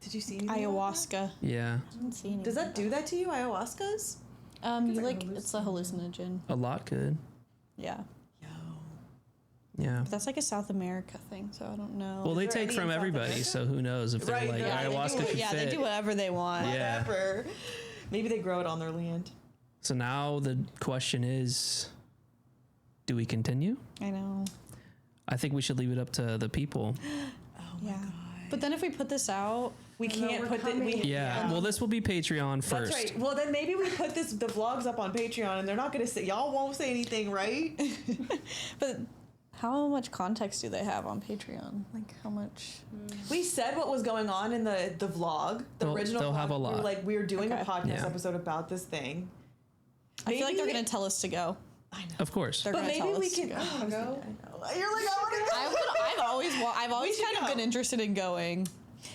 A: did you see anything about
F: Ayahuasca.
D: Yeah.
F: I didn't see anything.
A: Does that do that to you? Ayahuasca's?
F: You
E: It's like
F: like it's a hallucinogen.
D: A lot could.
F: Yeah,
A: Yo.
D: Yeah.
F: but that's like a South America thing, so I don't know.
D: Well, they
A: there
D: take
A: any
D: from
A: in South
D: everybody,
A: America?
D: so who knows if they're
A: Right,
D: like
A: yeah, they do
D: ayahuasca
A: it-
D: could
F: yeah,
D: fit.
F: they do whatever they want.
D: Yeah.
A: Whatever. Maybe they grow it on their land.
D: So now the question is, do we continue?
F: I know.
D: I think we should leave it up to the people.
A: Oh my
F: Yeah.
A: god.
F: But then if we put this out,
A: We
E: I know,
A: can't
E: we're
A: put the
E: coming.
D: Yeah. Well, this will be Patreon first.
A: That's right. Well, then maybe we put the vlogs up on Patreon, and they're not gonna say, y'all won't say anything, right?
F: but how much context do they have on Patreon? Like how much?
A: We said what was going on in the vlog, the original.
D: They'll
A: vlog.
D: have a
A: We were
D: lot.
A: like, we were doing a
F: Okay.
A: podcast
D: Yeah.
A: episode about this thing.
F: I feel like they're
A: Maybe
F: gonna tell us to go.
A: I know.
D: Of course.
F: They're
A: But
F: gonna
A: maybe
F: tell
A: we
F: us
A: can.
F: to go.
A: I
E: Go.
A: know. You're like, I want to go.
F: I've always
A: should
F: kind of
A: go.
F: been interested in going.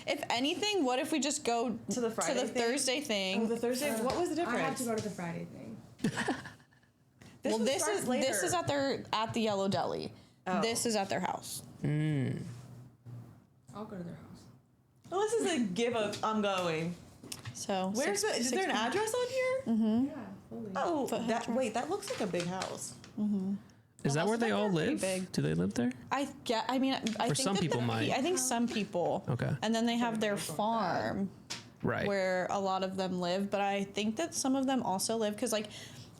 F: If anything, what if we just go
A: To the Friday thing?
F: Thursday thing?
A: Oh, the Thursday. What was the difference?
E: I have to go to the Friday thing.
A: This one
F: this
A: starts
F: is
A: later.
F: this is at the Yellow Deli.
A: Oh.
F: This is at their house.
E: I'll go to their house.
A: Well, this is a give up. I'm going.
F: So
A: Where's
F: six-
A: the? Is
F: six
A: there an
F: p.m.
A: address on here?
E: Yeah, fully.
A: Oh,
F: Foot
A: that
F: address.
A: wait, that looks like a big house.
D: Is that
F: also
D: where they
F: they're
D: all
F: pretty
D: live?
F: big.
D: Do they live there?
F: I mean, I
D: Or
F: think
D: some
F: that
D: people
F: the-
D: might.
F: I think some people.
D: Okay.
F: And then they have their farm
D: Right.
F: where a lot of them live, but I think that some of them also live because like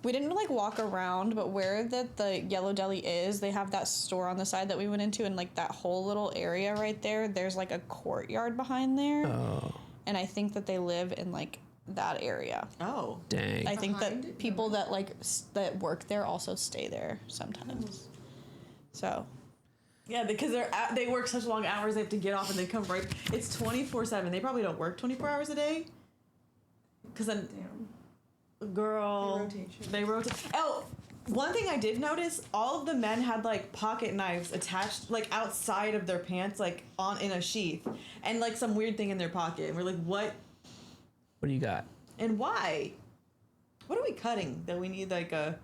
F: we didn't like walk around, but where the Yellow Deli is, they have that store on the side that we went into, and like that whole little area right there. There's like a courtyard behind there,
D: Oh,
F: and I think that they live in like that area.
A: Oh,
D: dang.
F: I think
E: Behind
F: that
E: it?
F: people that like that work there also stay there sometimes. So
A: yeah, because they work such long hours. They have to get off and they come right. It's 24/7. They probably don't work 24 hours a day. Because then,
E: Damn.
A: girl,
E: They rotate.
A: they rotate. Oh, one thing I did notice: all of the men had like pocket knives attached, like outside of their pants, like on in a sheath, and like some weird thing in their pocket. And we're like, what
D: What do you got?
A: and why? What are we cutting that we need like a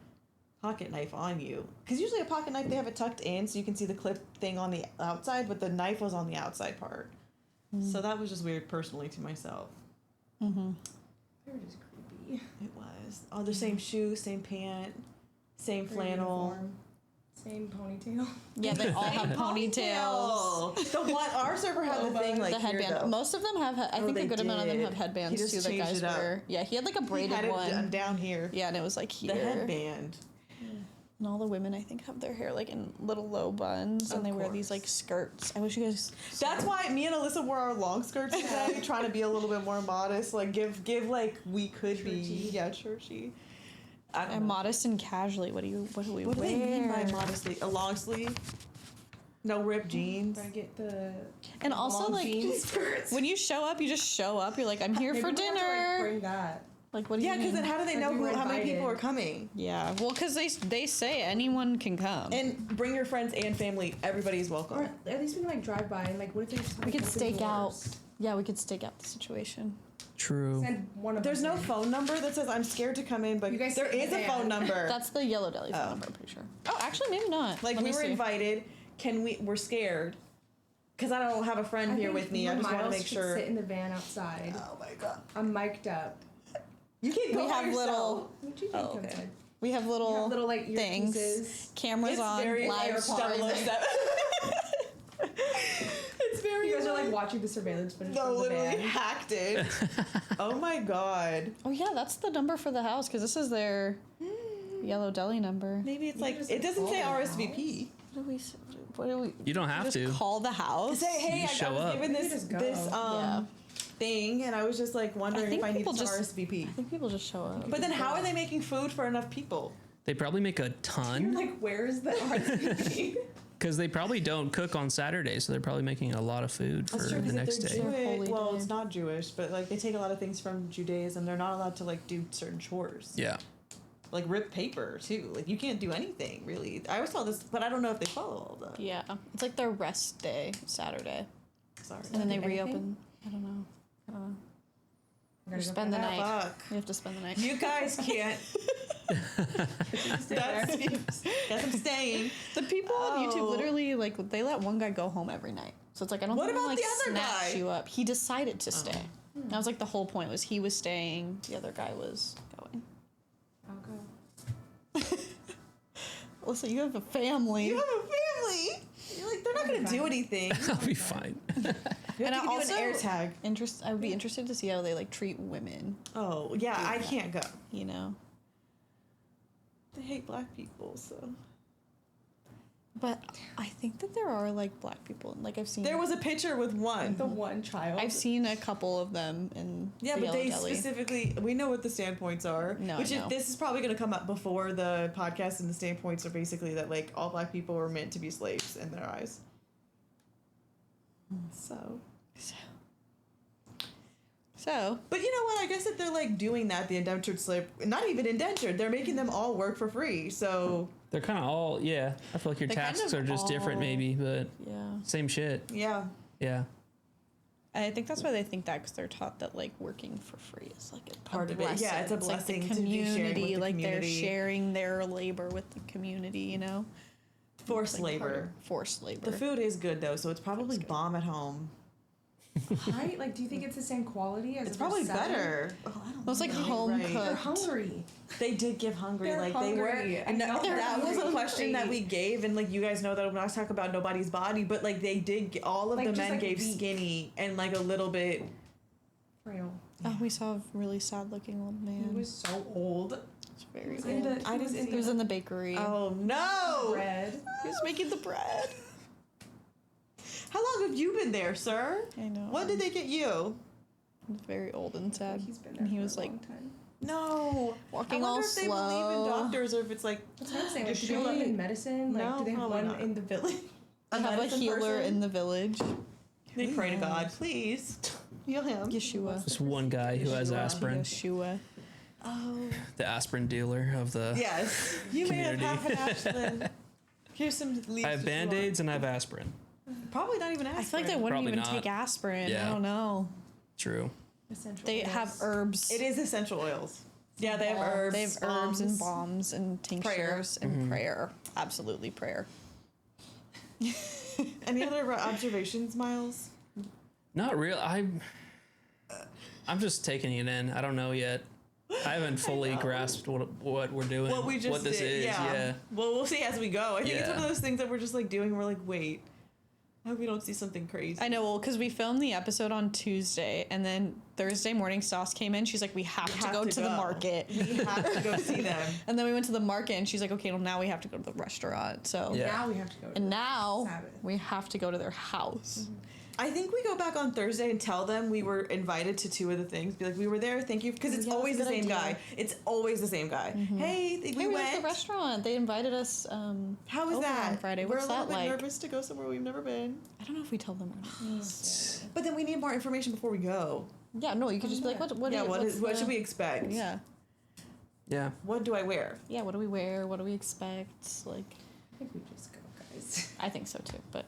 A: pocket knife on you? Because usually a pocket knife they have it tucked in so you can see the clip thing on the outside, but the knife was on the outside part. So that was just weird personally to myself.
E: They were just creepy.
A: It was. Oh, the same shoe, same pant, same
E: Their
A: flannel.
E: uniform, same ponytail.
F: yeah, they all have ponytails.
A: Ponytail. The one our server had the thing like
F: The
A: here,
F: headband.
A: though.
F: Most of them have. I
A: Oh,
F: think a
A: they
F: good amount of them
A: did.
F: have
A: He
F: headbands
A: just
F: too. That
A: changed
F: guys
A: it up.
F: wear. Yeah, he had like a
A: He
F: braided
A: had it
F: one.
A: down here.
F: Yeah, and it was like here.
A: The headband.
F: And all the women, I think, have their hair like in little low buns, and
A: Of
F: they wear these
A: course.
F: like skirts. I wish you guys.
A: That's why me and Alyssa wore our long skirts today, trying to be a little bit more modest. Like give like we could be.
E: Churchy.
A: Yeah, churchy. I don't
F: I'm
A: know.
F: modest and casually. What do we
A: What do
F: wear?
A: they mean by modestly? A long sleeve? No ripped jeans?
E: Gotta get the
F: And also
A: long
F: like
A: jeans?
E: skirts.
F: when you show up, you just show up. You're like, I'm here
E: Maybe
F: for
E: we'll have to,
F: dinner.
E: bring that.
F: Like, what do
A: Yeah,
F: you
A: because
F: mean?
A: then how do they
E: Like
A: know
E: we were
A: how many people
E: invited.
A: are coming?
F: Yeah, well, because they say anyone can come.
A: And bring your friends and family. Everybody's welcome.
E: Or at least we can like drive by and like what if they just
F: we
E: like,
F: could
E: open
F: stake out.
E: doors?
F: Yeah, we could stake out the situation.
D: True.
E: Send one of
A: There's
E: us
A: no
E: in.
A: phone number that says I'm scared to come in, but
E: You guys
A: there
E: sit in
A: is
E: the
A: a phone
E: van.
A: number.
F: That's the Yellow Deli phone
A: Oh.
F: number, I'm pretty sure. Oh, actually, maybe not.
A: like
F: Let
A: we
F: me
A: were
F: see.
A: invited. We're scared. Because I don't have a friend
E: I
A: here
E: think
A: with me.
E: you
A: I
E: and
A: just want to
E: Miles
A: make
E: could
A: sure.
E: Sit in the van outside.
A: Oh my god.
E: I'm mic'd up.
A: You can't go
F: We
A: by
F: have
A: yourself.
F: little
E: What do you think?
A: Oh, okay.
E: Outside?
F: We have little,
E: You have little like
F: things,
E: earpieces.
F: cameras
A: It's
F: on,
A: very
F: live
A: Air
F: streaming.
A: 007. It's very.
E: You guys are like watching the surveillance footage
A: No,
E: from the
A: literally
E: van.
A: hacked it. Oh my god.
F: Oh yeah, that's the number for the house because this is their Yellow Deli number.
A: Maybe it's
E: You
A: like
E: just
A: it doesn't
E: call
A: say
E: the
A: RSVP.
F: What do we?
D: You don't have
F: just
D: to.
F: call the house.
A: Say hey,
D: You
A: I
D: show
A: was
D: up.
A: given
E: You
A: this
E: just go.
F: Yeah.
A: thing, and I was just like wondering
F: think
A: if I needed
F: people
A: to
F: just-
A: RSVP.
F: I think people just show up.
A: But then how are they making food for enough people?
D: They probably make a
E: You're
D: ton
E: like, where's the RSVP?
D: because they probably don't cook on Saturday, so they're probably making a lot of food for
A: That's true,
D: the
A: 'cause if
D: next
A: they're
D: day.
F: Jewish- Holy
A: well,
F: day.
A: it's not Jewish, but like they take a lot of things from Judaism. They're not allowed to like do certain chores.
D: Yeah.
A: Like rip paper too. Like you can't do anything really. I always saw this, but I don't know if they follow all that.
F: Yeah, it's like their rest day, Saturday,
A: Sorry.
F: and then they
E: do anything?
F: reopen. I don't know.
E: I'm
F: You
E: gonna go
F: spend the
E: find out.
F: night.
A: Fuck.
F: You have to spend the night.
A: You guys can't. That's guess I'm staying.
F: The people on
A: Oh.
F: YouTube literally like they let one guy go home every night. So it's like I don't
A: What
F: think
A: about
F: like
A: the other
F: snatch
A: guy?
F: you up. He decided to stay. That was like the whole point was he was staying, the other guy was going.
E: I'll go.
F: Listen, you have a family.
A: You have a family. You're like they're not gonna do anything.
D: I'll be fine.
A: You
F: And
A: have
F: I
A: to do
F: also
A: an air tag.
F: I would be interested to see how they like treat women,
A: Oh yeah, I can't go.
F: you know.
A: They hate black people, so
F: But I think that there are like black people. Like I've seen.
A: There was a picture with one.
E: The one child.
F: I've seen a couple of them in.
A: Yeah,
F: the
A: but
F: Yellow
A: they
F: Deli.
A: specifically, we know what the standpoints are.
F: No,
A: which
F: I know.
A: This is probably going to come up before the podcast, and the standpoints are basically that like all black people were meant to be slaves in their eyes. So.
F: So
A: But you know what? I guess that they're like doing that, the indentured slave, not even indentured, they're making them all work for free. So,
D: They're kind of all, yeah. I feel like your
F: They're kind
D: tasks
F: of
D: are just different,
F: all-
D: maybe, but
F: yeah,
D: same shit.
A: yeah.
D: Yeah.
F: and I think that's why they think that because they're taught that like working for free is like a
A: Part of it. Yeah, it's a blessing
F: like
A: to
F: the
A: be sharing with
F: community,
A: the
F: like
A: community.
F: they're sharing their labor with the community. You know,
A: Forced
F: Like, part
A: labor.
F: of forced labor.
A: The food is good though, so it's probably
F: good.
A: bomb at home.
E: Right? Like, do you think it's the same quality as
A: It's
E: it was
A: probably
E: selling?
A: better. Oh, I don't
F: It was like
A: know.
F: home
A: Right.
E: They're
F: cooked.
E: hungry.
A: They did give hungry,
E: They're
A: like they were.
E: hungry.
A: And
E: I know they're
A: that was a
E: hungry.
A: question that we gave, and like you guys know that I'm not talking about nobody's body, but like they did. All of
E: Like,
A: the
E: just,
A: men
E: like,
A: gave
E: weak.
A: skinny and like a little bit.
E: Frail.
F: Oh, we saw a really sad looking old man.
E: He was so old.
F: It's very
E: Was
F: old.
E: in the-
A: I just-
F: He was in the bakery.
A: Oh no!
E: Bread.
F: He was making the bread.
A: How long have you been there, sir?
F: I know.
A: When did they get you?
F: Very old and sad.
E: He's been there
F: And he
E: for
F: was
E: a
F: like
E: long time.
A: No.
F: walking
A: I
F: all
A: wonder if they believe in
F: slow.
A: doctors or if it's like
E: That's what I'm saying. Like,
A: Does
E: do they believe
A: she-
E: in medicine? Like,
A: No,
E: do they have
A: probably
E: one
A: not.
E: in the village?
F: They have a
A: medicine
F: healer
A: person?
F: in the village.
A: They pray to God, please heal him.
F: Yeshua.
D: Just one guy who has
E: Yeshua.
D: aspirin,
F: Yeshua.
A: Oh.
D: the aspirin dealer of the.
A: Yes. You may have
D: Community.
A: half an aspirin. Here's some leaves.
D: I have
A: if you want.
D: band-aids and I have aspirin.
A: Probably not even aspirin.
F: I feel like they wouldn't
D: Probably
F: even
D: not.
F: take aspirin. I
D: Yeah.
F: don't know.
D: True.
E: Essential
F: They
E: oils.
F: have herbs.
A: It is essential oils. Yeah, they have herbs.
F: They have herbs and
A: bombs.
F: bombs and tinctures and prayer. Absolutely prayer.
A: Any other observations, Miles?
D: Not real. I'm just taking it in. I don't know yet. I haven't fully grasped what we're doing.
A: What we just
D: what this
A: did,
D: is. Yeah.
A: Well, we'll see as we go. I think it's
D: Yeah.
A: one of those things that we're just like doing. And we're like, wait, I hope we don't see something crazy.
F: I know, well, because we filmed the episode on Tuesday, and then Thursday morning, Stas came in. She's like, we have to go to the
A: go.
F: market.
A: We have to go see them.
F: And then we went to the market, and she's like, okay, well, now we have to go to the restaurant. So,
D: Yeah.
E: Now we have to go. To
F: and now
E: Sabbath.
F: we have to go to their house.
A: I think we go back on Thursday and tell them we were invited to two of the things. Be like, we were there. Thank you, because it's
F: Yeah, that's
A: always
F: a
A: the
F: good
A: same
F: idea.
A: guy. It's always the same guy. Hey, we
F: Hey, we went
A: went.
F: to the restaurant. They invited us.
A: How is
F: over
A: that?
F: on Friday?
A: We're
F: What's
A: a little
F: that
A: bit
F: like?
A: nervous to go somewhere we've never been.
F: I don't know if we tell them or not.
A: But then we need more information before we go.
F: Yeah, no, you could just be like, what?
A: Yeah, what
F: what's
A: should
F: the-
A: we expect?
F: Yeah,
D: Yeah.
A: What do I wear?
F: yeah. What do we wear? What do we expect? Like,
E: I think we just go, guys.
F: I think so too. But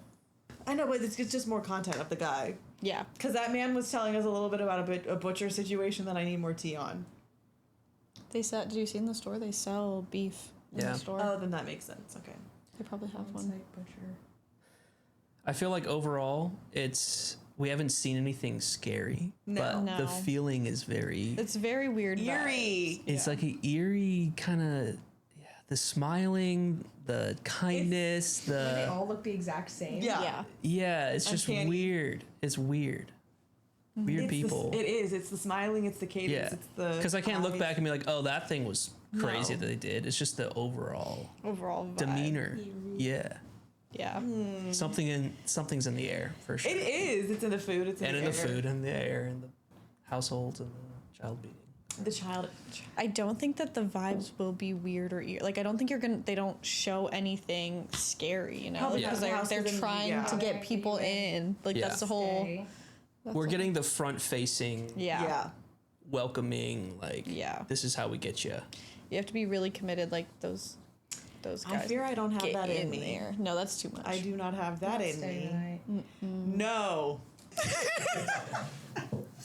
A: I know, but it's just more content of the guy.
F: yeah,
A: Because that man was telling us a little bit about a butcher situation that I need more tea on.
F: they sell. Did you see in the store? They sell beef in
D: Yeah.
F: the store.
A: Oh, then that makes sense. Okay.
F: They probably have one.
E: On-site butcher.
D: I feel like overall, we haven't seen anything scary,
A: No.
D: but
F: No.
D: the feeling is very.
F: It's very weird.
A: Eerie.
F: vibes.
D: It's
F: Yeah.
D: like an eerie kind of. The smiling, the kindness,
E: When they
D: the
E: all look the exact same.
A: Yeah.
F: Yeah.
D: yeah. It's just
A: Uncanny.
D: weird. It's weird. Weird
A: It's
D: people.
A: it is. It's the smiling. It's the cadence.
D: Yeah,
A: It's the.
D: because I can't look
A: eyes.
D: back and be like, oh, that thing was crazy
A: No.
D: that they did. It's just the overall
F: Overall vibe.
D: demeanor. Yeah,
F: Yeah.
D: something's in the air for sure.
A: It is. It's in the food. It's in
D: and
A: the
D: in the
A: air.
D: food and the air and the households and the child beating.
A: The child.
F: I don't think that the vibes will be weird or like I don't think they don't show anything scary, you know,
A: Probably
F: because
A: not. The
F: they're
A: house is in-
F: trying
A: yeah.
F: to get people in. Like
D: Yeah.
F: that's the whole.
E: Stay.
F: that's
D: We're
F: the-
D: getting the front-facing,
F: Yeah.
D: welcoming, like,
F: Yeah.
D: this is how we get you.
F: You have to be really committed, like those guys.
A: I fear I don't have
F: get
A: that in me.
F: there. No, that's too much.
A: I do not have that
E: Not
A: in
E: staying
A: me.
E: the night.
A: No.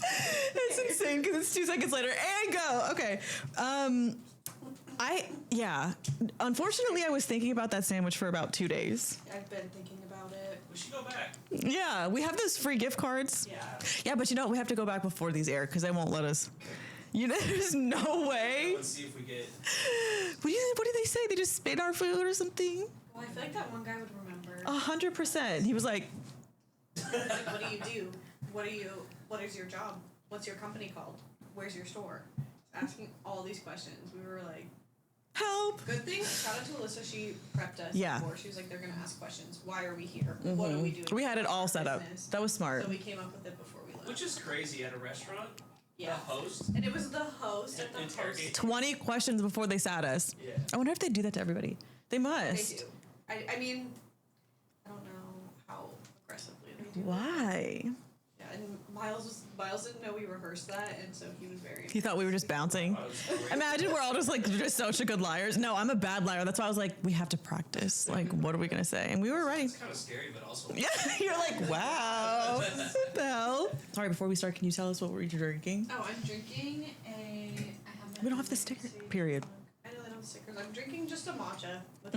A: That's insane because it's 2 seconds later and go. Okay. Unfortunately, I was thinking about that sandwich for about 2 days.
C: I've been thinking about it.
B: We should go back.
A: Yeah, we have those free gift cards.
B: Yeah.
A: Yeah, but we have to go back before these air because they won't let us. There's no way.
B: Let's see if we get.
A: What do they say? They just spit our food or something?
C: Well, I feel like that one guy would remember.
A: 100%. He was like,
C: Like, what do you do? What is your job? What's your company called? Where's your store? Asking all these questions. We were like,
A: Help.
C: Good thing. Shout out to Alyssa. She prepped us
A: Yeah.
C: before. She was like, they're gonna ask questions. Why are we here? What are we doing?
A: We had it all
C: What's our
A: set up.
C: business?
A: That was smart.
C: So we came up with it before we left.
B: Which is crazy at a restaurant.
C: Yeah.
B: The host.
C: And it was the host at the host.
B: Interrogate.
A: 20 questions before they sat us.
B: Yeah.
A: I wonder if they do that to everybody. They
C: They
A: must.
C: do. I mean, I don't know how aggressively they do.
A: Why?
C: Yeah, and Miles didn't know we rehearsed that, and so he was very.
A: He thought we were just bouncing.
B: I was great.
A: Imagine we're all just like just such a good liars. No, I'm a bad liar. That's why I was like, we have to practice. Like, what are we gonna say? And we were right.
B: It's kind of scary, but also.
A: Yeah, you're like, wow. What the hell? Sorry, before we start, can you tell us what we're drinking?
C: Oh, I'm drinking a. I have my
A: We don't have the sticker, period.
C: I know they don't have stickers. I'm drinking just a matcha. With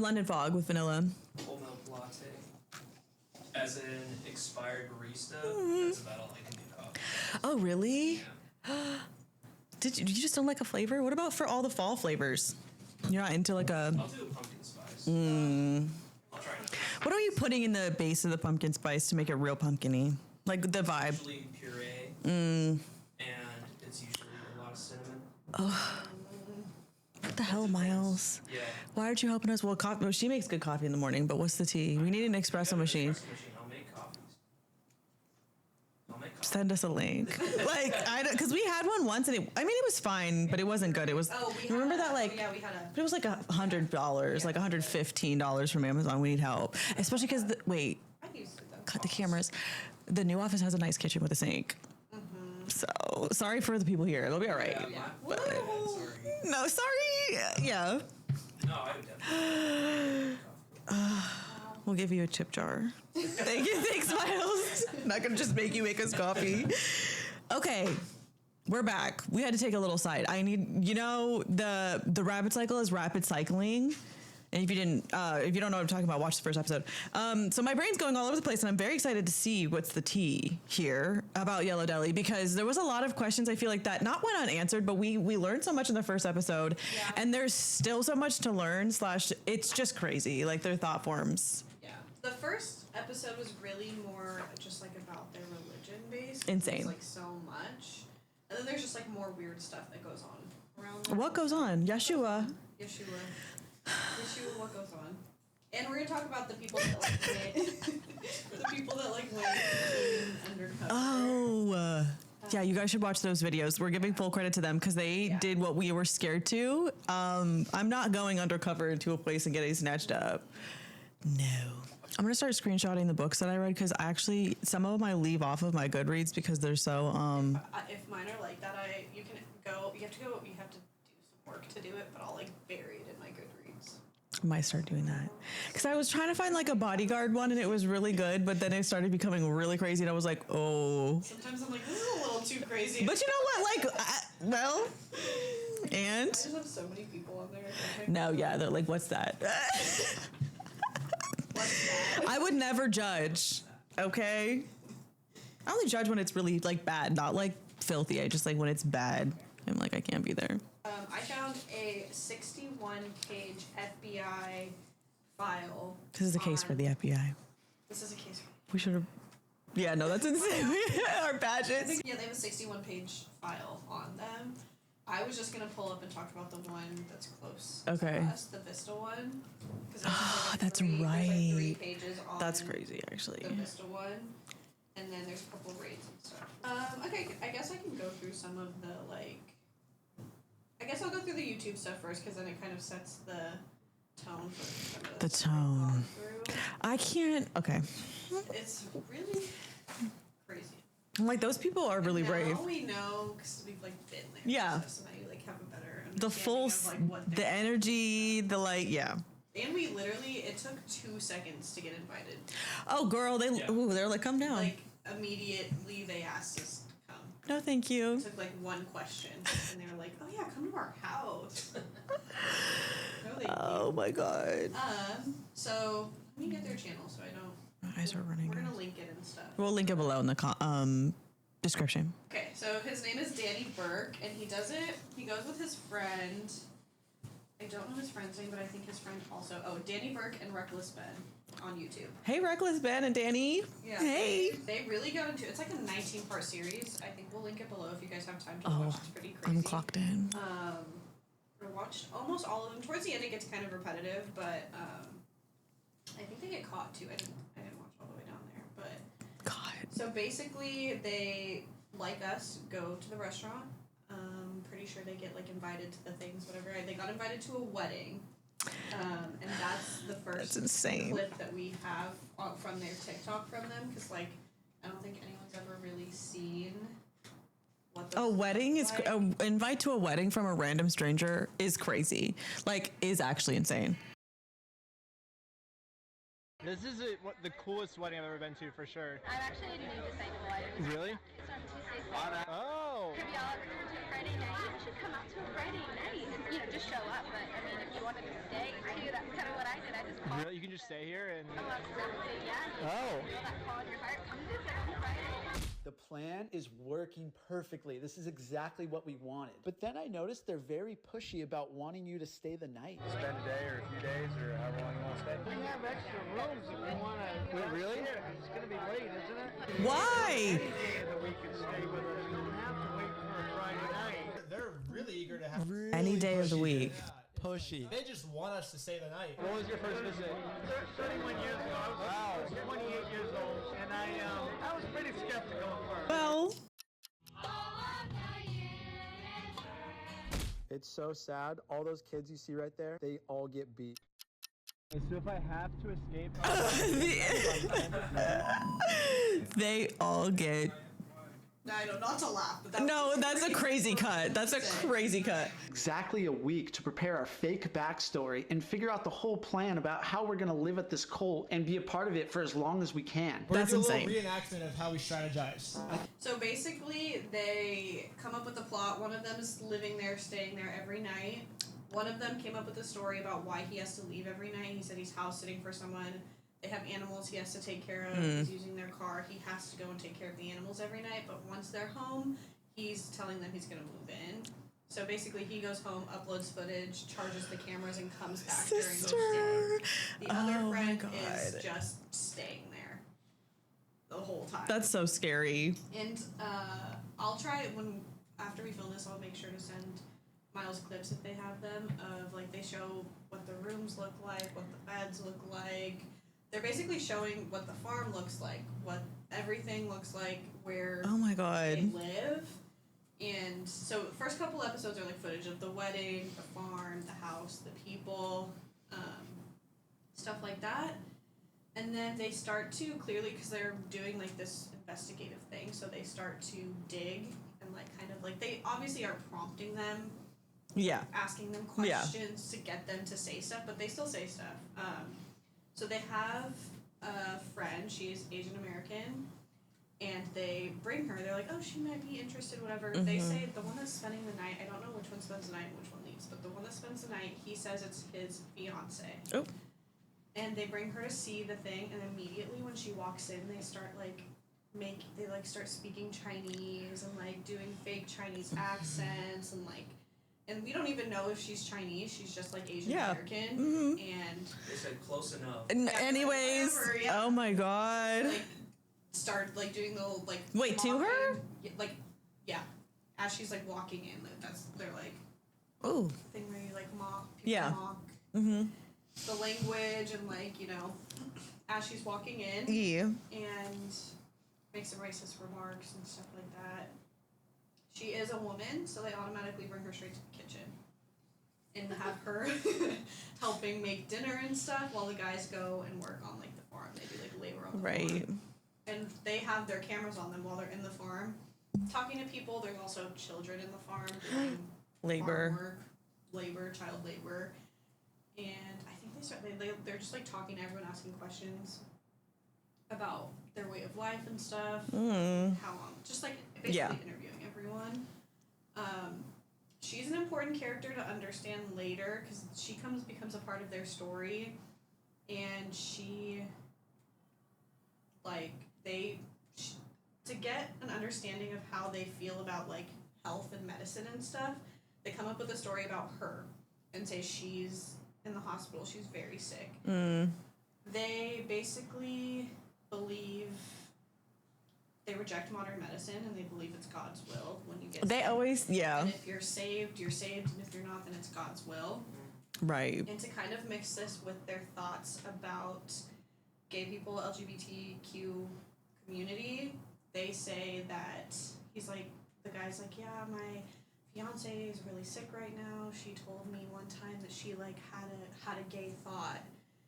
A: London Fog with vanilla.
B: Whole milk latte. As an expired barista, that's about all I can do coffee.
A: Oh, really?
B: Yeah.
A: You just don't like a flavor? What about for all the fall flavors? You're not into like a.
B: I'll do a pumpkin spice. I'll try it.
A: What are you putting in the base of the pumpkin spice to make it real pumpkin-y? Like the vibe.
B: Usually puree. And it's usually a lot of cinnamon.
A: What the hell, Miles?
B: Yeah.
A: Why aren't you helping us? Well, coffee. Well, she makes good coffee in the morning, but what's the tea? We need an espresso machine.
B: Espresso machine. I'll make coffees.
A: Send us a link. Like, because we had one once, and it was fine, but it wasn't good. It was.
C: Oh, we
A: Remember
C: had
A: that, like.
C: yeah, we had a.
A: But it was like $100, like $115 from Amazon. We need help, especially because wait,
C: I used it though.
A: cut the cameras. The new office has a nice kitchen with a sink. So sorry for the people here. It'll be all right.
C: Yeah.
A: But,
B: Sorry.
A: no, sorry. Yeah,
B: No, I would definitely.
A: we'll give you a tip jar. Thank you. Thanks, Miles. I'm not gonna just make you make us coffee. Okay. We're back. We had to take a little side. I need, the rapid cycle is rapid cycling. And if you don't know what I'm talking about, watch the first episode. So my brain's going all over the place, and I'm very excited to see what's the tea here about Yellow Deli, because there was a lot of questions I feel like that not went unanswered, but we learned so much in the first episode, and there's still so much to learn. It's just crazy, like their thought forms.
C: Yeah. The first episode was really more just like about their religion based.
A: Insane.
C: It's like so much. And then there's just like more weird stuff that goes on around that.
A: What goes on? Yeshua.
C: Yeshua, what goes on? And we're gonna talk about the people that like went, the people that like went undercover.
A: Oh. Yeah, you guys should watch those videos. We're giving full credit to them because they did what we were scared to. I'm not going undercover into a place and getting snatched up. No. I'm going to start screenshotting the books that I read because actually some of them I leave off of my Goodreads because they're so...
C: If mine are like that, you have to do some work to do it, but I'll like bury it in my Goodreads.
A: I might start doing that. Because I was trying to find like a bodyguard one and it was really good, but then it started becoming really crazy and I was like, oh.
C: Sometimes I'm like, this is a little too crazy.
A: But you know what? And?
C: I just have so many people on there. Okay.
A: No, yeah, they're like, what's that? I would never judge, okay? I only judge when it's really like bad, not like filthy. I just like when it's bad. I'm like, I can't be there.
C: I found a 61-page FBI file.
A: This is a case for the FBI.
C: This is a case for.
A: We should have. Yeah, no, that's insane. Our badges.
C: Yeah, they have a 61-page file on them. I was just gonna pull up and talk about the one that's close
A: Okay.
C: to us, the Vista one.
A: That's
C: There's like 3
A: right.
C: pages on
A: That's crazy, actually.
C: the Vista one, and then there's a couple of rates and stuff. Okay, I guess I can go through some of the like. I guess I'll go through the YouTube stuff first because then it kind of sets the tone for some of
A: The
C: stuff we've gone
A: tone.
C: through.
A: I can't. Okay.
C: It's really crazy.
A: I'm like, those people are really
C: now
A: brave.
C: we know because we've like been there.
A: Yeah.
C: And stuff, so now you like have a better
A: The full,
C: understanding of, like, what
A: the
C: they're-
A: energy, the like, yeah.
C: And we literally, it took 2 seconds to get invited.
A: Oh, girl, they're like, come down.
C: Like immediately they asked us to come.
A: No, thank you.
C: It took like 1 question, and they were like, "Oh yeah, come to our house." No, thank
A: Oh my god.
C: you. So let me get their channel so I don't.
A: My eyes are running.
C: We're
A: guys.
C: gonna link it and stuff.
A: We'll link it below in the description.
C: Okay, so his name is Danny Burke, and he does it. He goes with his friend. I don't know his friend's name, but I think his friend also. Oh, Danny Burke and Reckless Ben on YouTube.
A: Hey, Reckless Ben and Danny.
C: Yeah.
A: Hey.
C: They really go got into it's like a 19-part series. I think we'll link it below if you guys have time to watch. It's pretty crazy.
A: I'm clocked in.
C: I watched almost all of them. Towards the end, it gets kind of repetitive, but I think they get caught too. I didn't watch all the way down there, but
A: God.
C: so basically, they like us go to the restaurant. Pretty sure they get like invited to the things, whatever. They got invited to a wedding, and that's the first
A: That's insane.
C: clip that we have from their TikTok from them, because like I don't think anyone's ever really seen what
A: A wedding is
C: like.
A: an invite to a wedding from a random stranger is crazy. Like, is actually insane.
G: This is the coolest wedding I've ever been to, for sure.
H: I'm actually new to St. Wedding.
G: Really?
H: It's on Tuesday.
G: Oh.
H: Have y'all ever come to a Friday night? You should come out to a Friday night and, just show up. But, I mean, if you wanted to stay, too, that's kind of what I did. I just called.
G: Really? You can just stay here and...
H: Oh, exactly, yeah.
G: Oh.
H: Feel that call in your heart. Come visit on Friday.
I: The plan is working perfectly. This is exactly what we wanted. But then I noticed they're very pushy about wanting you to stay the night.
G: Spend a day or a few days or however long you want to stay. We have extra rooms if you want to... Wait, really? It's going to be late, isn't it?
A: Why?
G: Any day of the week can stay with us. You don't have to wait for a Friday night. They're really eager to have...
A: Any day of the week.
I: Pushy.
G: They just want us to stay the night. What was your first visit? 31 years ago. I was 28 years old, and I was pretty skeptical at first.
A: Well,
I: It's so sad. All those kids you see right there, they all get beat.
G: So if I have to escape...
A: they all get.
C: I know not to laugh, but that
A: No,
C: was
A: that's a crazy cut. That's a crazy cut.
I: Exactly a week to prepare our fake backstory and figure out the whole plan about how we're going to live at this cult and be a part of it for as long as we can.
A: That's insane.
G: reenactment of how we strategize.
C: So basically, they come up with a plot. One of them is living there, staying there every night. One of them came up with a story about why he has to leave every night. He said he's house sitting for someone. They have animals he has to take care of. He's using their car. He has to go and take care of the animals every night. But once they're home, he's telling them he's going to move in. So basically, he goes home, uploads footage, charges the cameras, and comes back during the day. The other
A: Oh my
C: friend
A: God.
C: is just staying there the whole time.
A: That's so scary.
C: And I'll try after we film this, I'll make sure to send Miles clips if they have them of like they show what the rooms look like, what the beds look like. They're basically showing what the farm looks like, what everything looks like, where
A: Oh my
C: they
A: God.
C: live. And so the first couple episodes are like footage of the wedding, the farm, the house, the people, stuff like that. And then they start to clearly, because they're doing like this investigative thing, so they start to dig and like kind of like they obviously are prompting them,
A: Yeah.
C: asking them
A: Yeah.
C: questions to get them to say stuff, but they still say stuff. So they have a friend, she is Asian American, and they bring her, they're like, oh, she might be interested, whatever. They say the one that's spending the night, I don't know which one spends the night and which one leaves, but the one that spends the night, he says it's his fiance.
A: Oh.
C: And they bring her to see the thing, and immediately when she walks in, they start start speaking Chinese and like doing fake Chinese accents and we don't even know if she's Chinese. She's just like Asian American, and
B: They said close enough.
A: Anyways,
C: whatever, yeah.
A: oh my God.
C: like start like doing the like
A: Wait, to her?
C: mocking- like yeah, as she's like walking in, like, they're like
A: Oh.
C: thing where you like mock people
A: Yeah.
C: mock the language and like as she's walking in
A: Yeah.
C: and make some racist remarks and stuff like that. She is a woman, so they automatically bring her straight to the kitchen and have her helping make dinner and stuff while the guys go and work on like the farm. They do like labor on the
A: Right.
C: farm. And they have their cameras on them while they're in the farm, talking to people. There's also children in the farm doing
A: Labor.
C: farm work, labor, child labor, and I think they're just like talking to everyone, asking questions about their way of life and stuff. How long, just like basically interviewing everyone. She's an important character to understand later because she becomes a part of their story, and to get an understanding of how they feel about like health and medicine and stuff, they come up with a story about her and say she's in the hospital, she's very sick. They basically believe they reject modern medicine and they believe it's God's will when you get
A: They
C: sick.
A: always, yeah,
C: And if you're saved, you're saved, and if you're not, then it's God's will.
A: right.
C: And to kind of mix this with their thoughts about gay people, LGBTQ community, they say that he's like, the guy's like, yeah, my fiance is really sick right now. She told me one time that she like had a gay thought.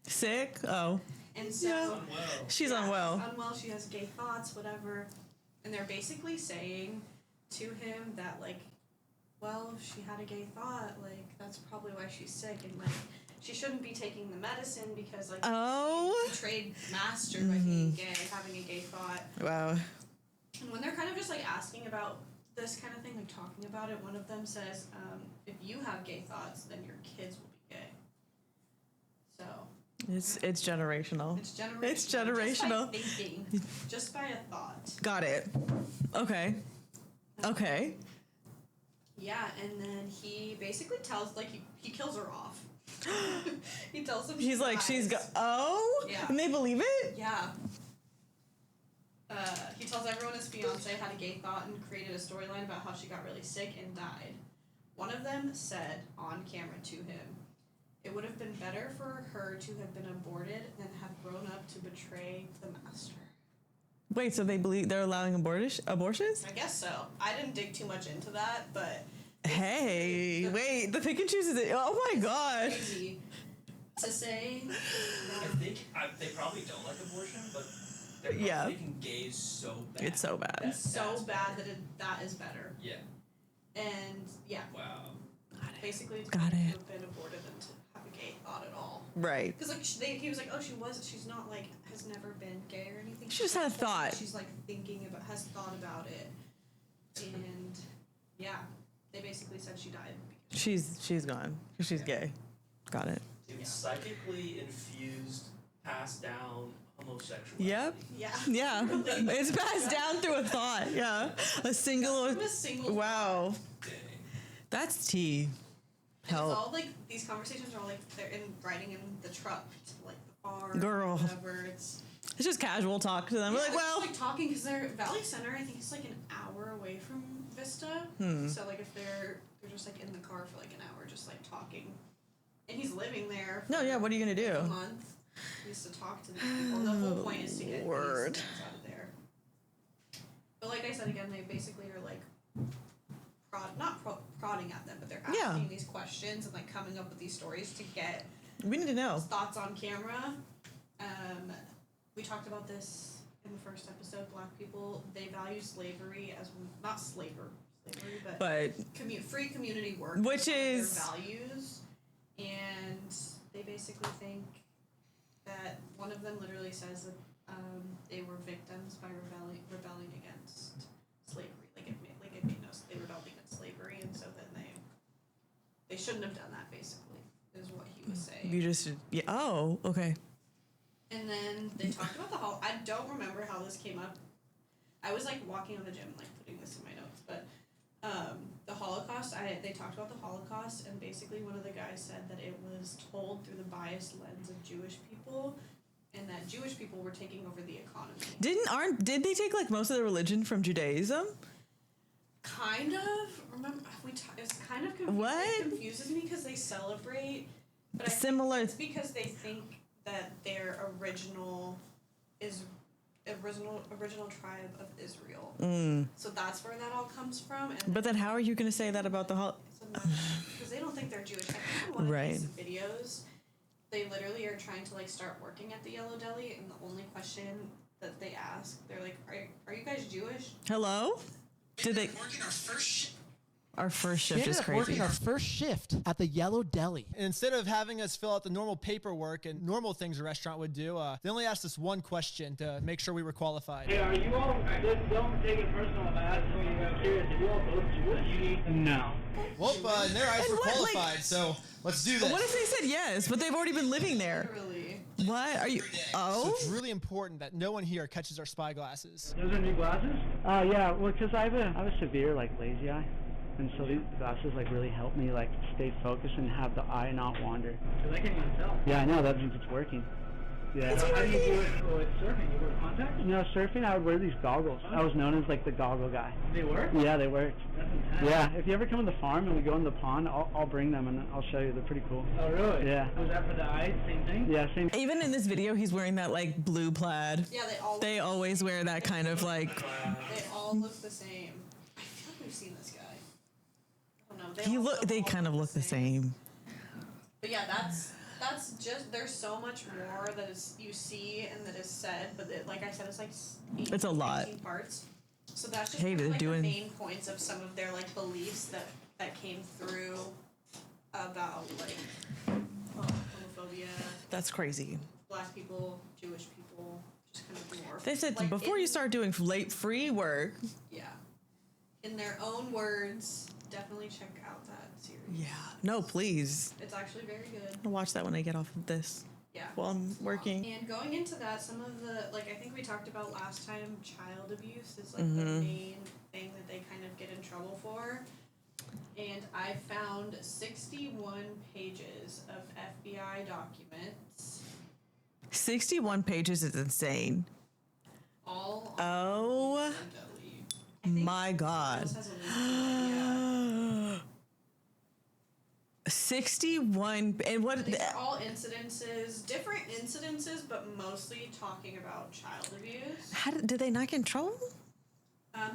A: Sick? Oh.
C: And so
B: Unwell.
A: She's
C: yeah,
A: unwell.
C: Unwell, she has gay thoughts, whatever. And they're basically saying to him that like, well, if she had a gay thought, like that's probably why she's sick, and like she shouldn't be taking the medicine because like
A: Oh.
C: she betrayed master by being gay, having a gay thought.
A: Wow.
C: And when they're kind of just like asking about this kind of thing, like talking about it, one of them says, if you have gay thoughts, then your kids will be gay. So
A: It's generational.
C: it's generational.
A: It's generational.
C: Just by thinking, just by a thought.
A: Got it. Okay. Okay.
C: Yeah, and then he basically tells, like, he kills her off. He tells them
A: He's like, she's oh?
C: Yeah.
A: And they believe it?
C: Yeah. He tells everyone his fiance had a gay thought and created a storyline about how she got really sick and died. One of them said on camera to him, it would have been better for her to have been aborted than have grown up to betray the master.
A: Wait, so they believe they're allowing abortions?
C: I guess so. I didn't dig too much into that, but
A: Hey, wait, the pick and choose is it? Oh my god.
C: crazy to say.
B: I think they probably don't like abortion, but they're probably
A: Yeah.
B: making gays so bad.
A: It's so bad.
B: That's
C: So bad that that is better.
B: Yeah.
C: And yeah,
B: Wow.
C: basically it's
A: Got
C: better
A: it.
C: to have been aborted than to have a gay thought at all.
A: Right.
C: Because like he was like, oh, she's not like has never been gay or anything.
A: She just had a thought.
C: She's like has thought about it, and yeah, they basically said she died.
A: She's gone. She's gay. Got it.
B: Dude, psychically infused, passed down homosexuality.
A: Yep.
C: Yeah.
A: Yeah. It's passed down through a thought. Yeah. A single.
C: From a single
A: Wow.
B: Dang.
A: That's tea.
C: And it's
A: Help.
C: all like these conversations are all like they're riding in the truck to like the bar.
A: Girl.
C: Or whatever. It's
A: just casual talk to them. We're like,
C: it's
A: well.
C: just, like talking because they're Valley Center. I think it's like an hour away from Vista. So like if they're just like in the car for like an hour, just like talking, and he's living there. For
A: No, yeah. What are you gonna do?
C: a month. He used to talk to these people. The whole point is to get
A: Word.
C: these things out of there. But like I said again, they basically are like prodding at them, but they're asking
A: Yeah.
C: these questions and like coming up with these stories to get
A: We need to know.
C: thoughts on camera. We talked about this in the first episode. Black people, they value slavery as not slavery, but free community work,
A: Which
C: is one of
A: is-
C: their values, and they basically think that one of them literally says that they were victims by rebelling against slavery. It made no, they rebelled against slavery, and so then they shouldn't have done that. Basically, is what he was saying.
A: You just yeah. Oh, okay.
C: And then they talked about the I don't remember how this came up. I was like walking on the gym, like putting this in my notes, but the Holocaust. They talked about the Holocaust, and basically one of the guys said that it was told through the biased lens of Jewish people, and that Jewish people were taking over the economy.
A: Did they take like most of the religion from Judaism?
C: Kind of. Remember, it's kind of confusing.
A: What?
C: It confuses me because they celebrate, but I think
A: Similar.
C: it's because they think that their original tribe of Israel. So that's where that all comes from. And
A: But then how are you going to say that about the
C: because they don't think they're Jewish. I think in one
A: Right.
C: of these videos, they literally are trying to like start working at the Yellow Deli, and the only question that they ask, they're like, "Are you guys Jewish?"
A: Hello? Did they?
J: Working our first shift.
A: Our first
J: We
A: shift
J: ended
A: is
J: up
A: crazy.
J: working our first shift at the Yellow Deli.
G: And instead of having us fill out the normal paperwork and normal things a restaurant would do, they only asked us one question to make sure we were qualified.
K: Hey, are you all, don't take it personal, I'm asking you, I'm curious, are you all both Jewish? No.
G: Well, in their eyes,
A: And
G: we're
A: what, like-
G: qualified, so let's do this.
A: What if they said yes, but they've already been living there?
C: Literally.
A: What are you?
G: So
A: Oh,
G: it's really important that no one here catches our spy glasses.
K: Those are new glasses?
L: Yeah, well, because I have a severe, like, lazy eye. And so these glasses, like, really help me, like, stay focused and have the eye not wander.
K: Because I can't even tell.
L: Yeah, I know, that means it's working. Yeah.
G: How do you do it with surfing? You wear contacts?
L: You know, surfing, I would wear these goggles. I was known as like the goggle guy.
G: They work?
L: Yeah, they worked.
G: That's intense.
L: Yeah, if you ever come to the farm and we go in the pond, I'll bring them and I'll show you. They're pretty cool.
G: Oh, really?
L: Yeah.
G: Was that for the eyes? Same thing?
L: Yeah, same.
A: Even in this video, he's wearing that like blue plaid.
C: Yeah,
A: They always wear that kind of like.
C: They all look the same. I feel like we've seen this guy. I don't know.
A: They kind of look the same.
C: But yeah, that's just, there's so much more that is you see and that is said, but like I said, it's like
A: It's a lot.
C: 18 parts. So that's just
A: Hey,
C: kind of,
A: they're
C: like
A: doing-
C: the main points of some of their like beliefs that came through about like homophobia.
A: That's crazy.
C: Black people, Jewish people, just kind of more.
A: They said
C: like,
A: before you start doing late free work.
C: Yeah. In their own words, definitely check out that series.
A: Yeah. No, please.
C: It's actually very good.
A: I'll watch that when I get off of this.
C: Yeah.
A: While I'm working.
C: And going into that, some of the, like I think we talked about last time, child abuse is like the
A: Mhm.
C: main thing that they kind of get in trouble for. And I found 61 pages of FBI documents.
A: 61 pages is insane.
C: All
A: Oh my God. 61 and what?
C: These are all incidences, different incidences, but mostly talking about child abuse.
A: How did they not get in trouble?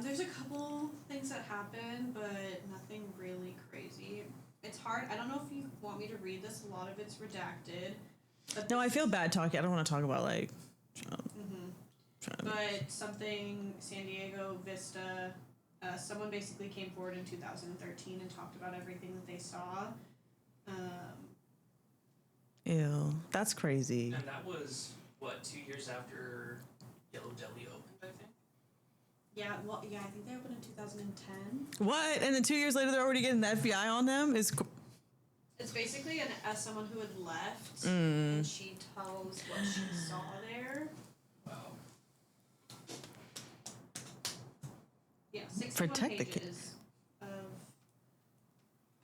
C: There's a couple things that happen, but nothing really crazy. It's hard. I don't know if you want me to read this. A lot of it's redacted. But
A: No, I feel bad talking. I don't want to talk about like.
C: But something San Diego Vista, someone basically came forward in 2013 and talked about everything that they saw.
A: Ew, that's crazy.
B: And that was, what, 2 years after Yellow Deli opened, I think?
C: Yeah, well, yeah, I think they opened in 2010.
A: What? And then 2 years later, they're already getting the FBI on them?
C: It's basically someone who had left,
A: Mm.
C: and she tells what she saw there.
B: Wow.
C: Yeah, 61
A: Protect the kid.
C: pages of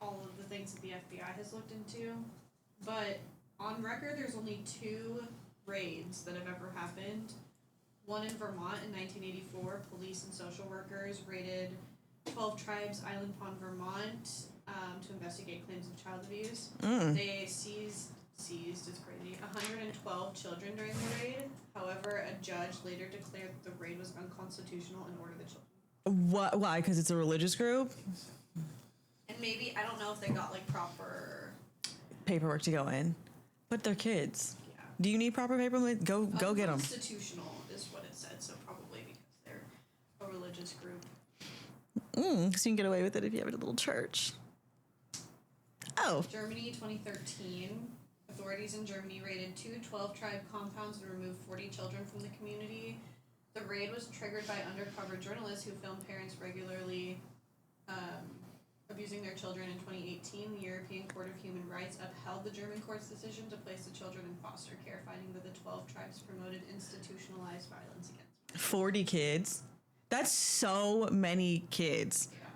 C: all of the things that the FBI has looked into. But on record, there's only 2 raids that have ever happened. One in Vermont in 1984, police and social workers raided 12 Tribes Island Pond, Vermont, to investigate claims of child abuse.
A: Mm.
C: They seized is crazy, 112 children during the raid. However, a judge later declared that the raid was unconstitutional and ordered the children.
A: What? Why? Because it's a religious group?
C: And maybe, I don't know if they got like proper
A: Paperwork to go in. But they're kids.
C: Yeah.
A: Do you need proper paperwork? Go get them.
C: Constitutional is what it said, so probably because they're a religious group.
A: So you can get away with it if you have a little church. Oh.
C: Germany, 2013. Authorities in Germany raided 2 12-tribe compounds and removed 40 children from the community. The raid was triggered by undercover journalists who filmed parents regularly abusing their children. In 2018, the European Court of Human Rights upheld the German court's decision to place the children in foster care, finding that the 12 tribes promoted institutionalized violence against them.
A: 40 kids. That's so many kids.
C: Yeah.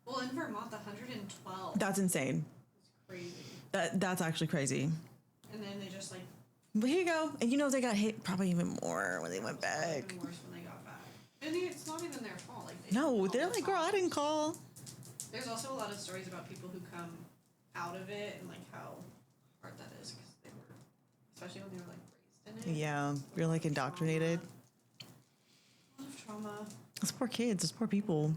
C: Well, in Vermont, the 112.
A: That's insane.
C: It's crazy.
A: That's actually crazy.
C: And then they just like.
A: But here you go. And you know they got hit probably even more when they went back.
C: Even worse when they got back. And it's not even their fault. Like
A: No, they're like, girl, I didn't call.
C: There's also a lot of stories about people who come out of it and like how hard that is because they were, especially when they were like raised in it.
A: Yeah, you're like indoctrinated.
C: A lot of trauma.
A: Those poor kids, those poor people.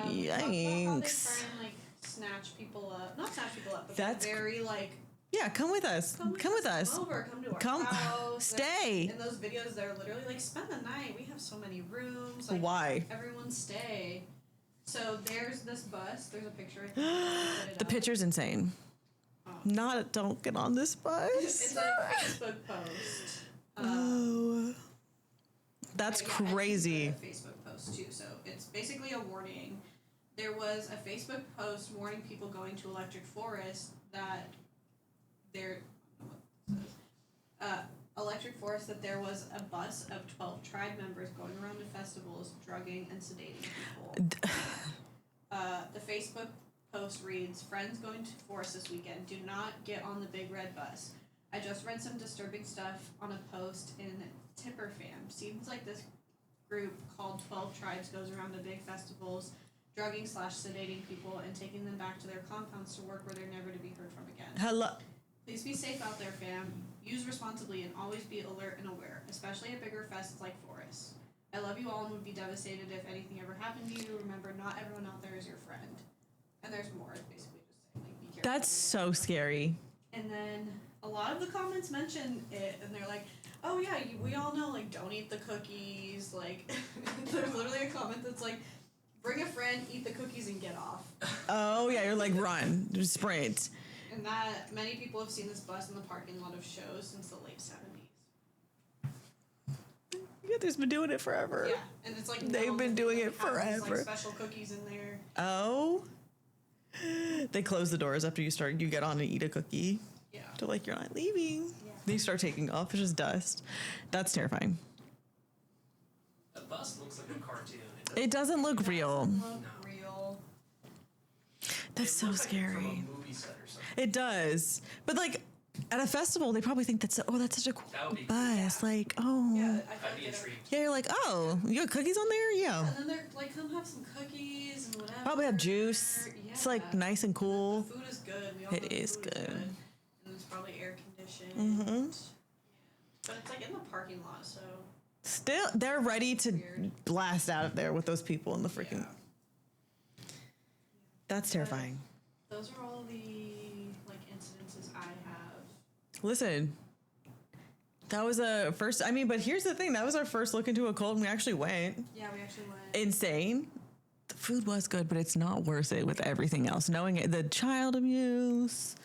C: We talked about how they
A: Yikes.
C: try and like snatch people up. Not snatch people up, but
A: That's
C: they're very like.
A: Yeah, come with us. Come with us.
C: Come over, come to our
A: Come-
C: house.
A: stay.
C: In those videos, they're literally like, spend the night. We have so many rooms. Like,
A: Why?
C: Everyone stay. So there's this bus. There's a picture. I think you can put it
A: The
C: up.
A: picture's insane. Not don't get on this bus.
C: It's a Facebook post.
A: Oh. That's
C: But yeah, I think
A: crazy.
C: it's a Facebook post too. So it's basically a warning. There was a Facebook post warning people going to Electric Forest that Electric Forest that there was a bus of 12 tribe members going around to festivals, drugging and sedating people. The Facebook post reads, "Friends going to forest this weekend, do not get on the big red bus. I just read some disturbing stuff on a post in Tipper Fam. Seems like this group called 12 Tribes goes around to big festivals, drugging / sedating people and taking them back to their compounds to work where they're never to be heard from again.
A: Hello.
C: Please be safe out there, fam. Use responsibly and always be alert and aware, especially at bigger fests like Forest. I love you all and would be devastated if anything ever happened to you. Remember, not everyone out there is your friend. And there's more. It's basically just saying, like, be careful.
A: That's so scary.
C: And then a lot of the comments mention it, and they're like, oh yeah, we all know, like, don't eat the cookies. Like, there's literally a comment that's like, bring a friend, eat the cookies, and get off.
A: Oh yeah, you're like run, just sprint.
C: And that many people have seen this bus in the parking lot of shows since the late 70s.
A: Yeah, they've been doing it forever.
C: Yeah, and it's like
A: they've been doing it forever.
C: Like special cookies in there.
A: Oh, they close the doors after you get on and eat a cookie.
C: Yeah.
A: They're like, you're not leaving. Yeah. Then you start taking off. It's just dust. That's terrifying.
B: The bus looks like a cartoon.
A: It doesn't look real.
C: Look real.
A: That's so scary.
B: From a movie set or something.
A: It does, but like at a festival, they probably think that's such a cool bus. Like, oh,
C: Yeah,
B: I'd be intrigued.
A: yeah, you're like, oh, you got cookies on there, yeah.
C: And then they're like, come have some cookies and whatever.
A: Probably have juice.
C: Yeah.
A: It's like nice and cool.
C: The food is good. We all know
A: It
C: the
A: is
C: food
A: good.
C: And it's probably air conditioned.
A: Mm-hmm.
C: But it's like in the parking lot, so.
A: Still, they're ready to blast out of there with those people in the freaking. That's terrifying.
C: Those are all the like incidences I have.
A: Listen, that was a first. I mean, but here's the thing: that was our first look into a cult, and we actually went.
C: Yeah, we actually went.
A: Insane. The food was good, but it's not worth it with everything else. Knowing it, the child abuse,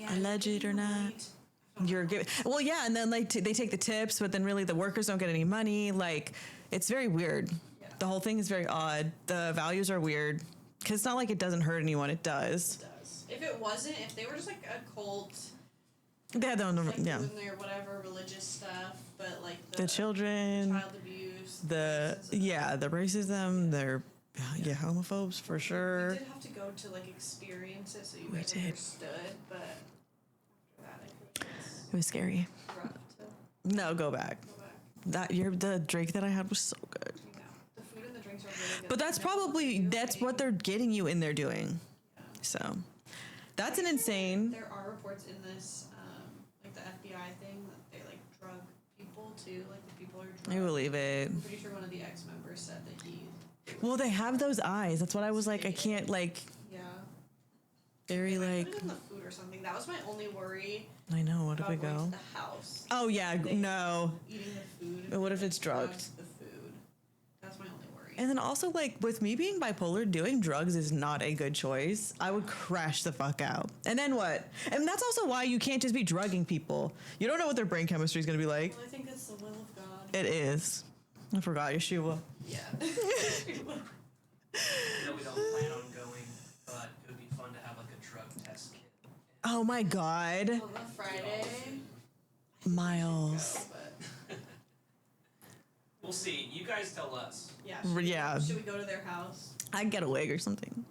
A: alleged or not. You're giving, well, yeah, and then like they take the tips, but then really the workers don't get any money. Like, it's very weird. Yeah. The whole thing is very odd. The values are weird because it's not like it doesn't hurt anyone. It does.
C: It does. If it wasn't, if they were just like a cult,
A: they had their own,
C: like
A: yeah,
C: doing their whatever religious stuff, but like
A: the children,
C: child abuse,
A: the racism, they're homophobes for sure.
C: We did have to go to like experience it, so you guys understood, but.
A: It was scary. No, go back. The drink that I had was so good.
C: Yeah. The food and the drinks are really good.
A: But that's what they're getting you in there doing. Yeah. So that's an insane.
C: There are reports in this, like the FBI thing, that they like drug people too. Like the people are drugged.
A: I believe it.
C: I'm pretty sure one of the ex-members said that he.
A: Well, they have those eyes. That's what I was like. I can't like.
C: Yeah.
A: Very like.
C: Put it in the food or something. That was my only worry.
A: I know. What if we go?
C: To the house.
A: Oh yeah, no.
C: Eating the food.
A: But what if it's drugged?
C: The food. That's my only worry.
A: And then also like with me being bipolar, doing drugs is not a good choice. I would crash the fuck out. And then what? And that's also why you can't just be drugging people. You don't know what their brain chemistry is gonna be like.
C: Well, I think it's the will of God.
A: It is. I forgot Yeshua.
B: Yeah. We don't plan on going, but it would be fun to have like a drug test kit.
A: Oh my God.
C: On the Friday.
A: Miles.
B: We'll see. You guys tell us.
C: Yeah.
A: Yeah.
C: Should we go to their house?
A: I'd get a wig or something.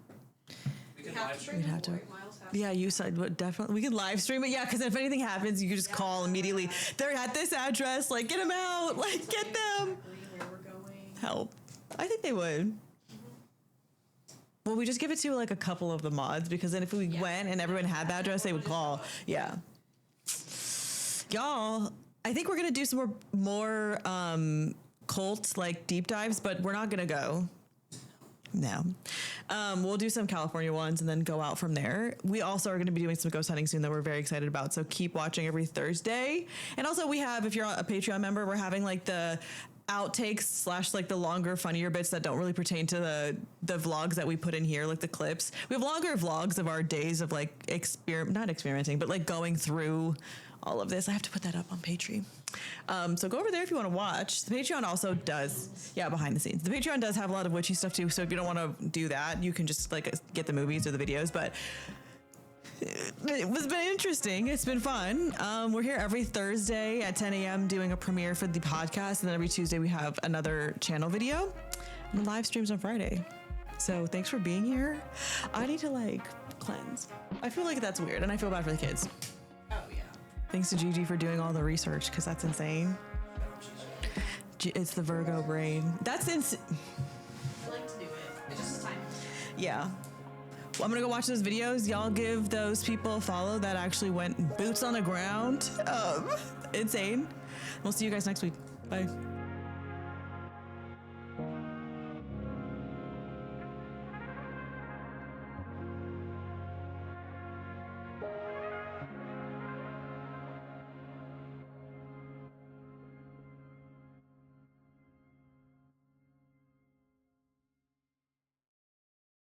B: We can live stream.
A: We'd have to. Yeah, you said, but definitely we could live stream it. Yeah, because if anything happens, you could just call immediately. They're at this address. Like, get them out. Like, get them.
C: Where we're going.
A: Help. I think they would. Well, we just give it to like a couple of the mods because then if we went and everyone had the address, they would call. Yeah. Y'all, I think we're gonna do some more cult like deep dives, but we're not gonna go. No. We'll do some California ones and then go out from there. We also are going to be doing some ghost hunting soon that we're very excited about. So keep watching every Thursday. And also we have, if you're a Patreon member, we're having like the outtakes / like the longer, funnier bits that don't really pertain to the vlogs that we put in here, like the clips. We have longer vlogs of our days of like not experimenting, but like going through all of this. I have to put that up on Patreon. So go over there if you want to watch. The Patreon also does, behind the scenes. The Patreon does have a lot of witchy stuff too. So if you don't want to do that, you can just like get the movies or the videos. But it's been interesting. It's been fun. We're here every Thursday at 10 a.m. doing a premiere for the podcast. And then every Tuesday we have another channel video and live streams on Friday. So thanks for being here. I need to like cleanse. I feel like that's weird and I feel bad for the kids.
C: Oh, yeah.
A: Thanks to Gigi for doing all the research, because that's insane. It's the Virgo brain. That's insane.
C: I like to do it. It just is time.
A: Yeah. Well, I'm gonna go watch those videos. Y'all give those people a follow that actually went boots on the ground. Insane. We'll see you guys next week. Bye.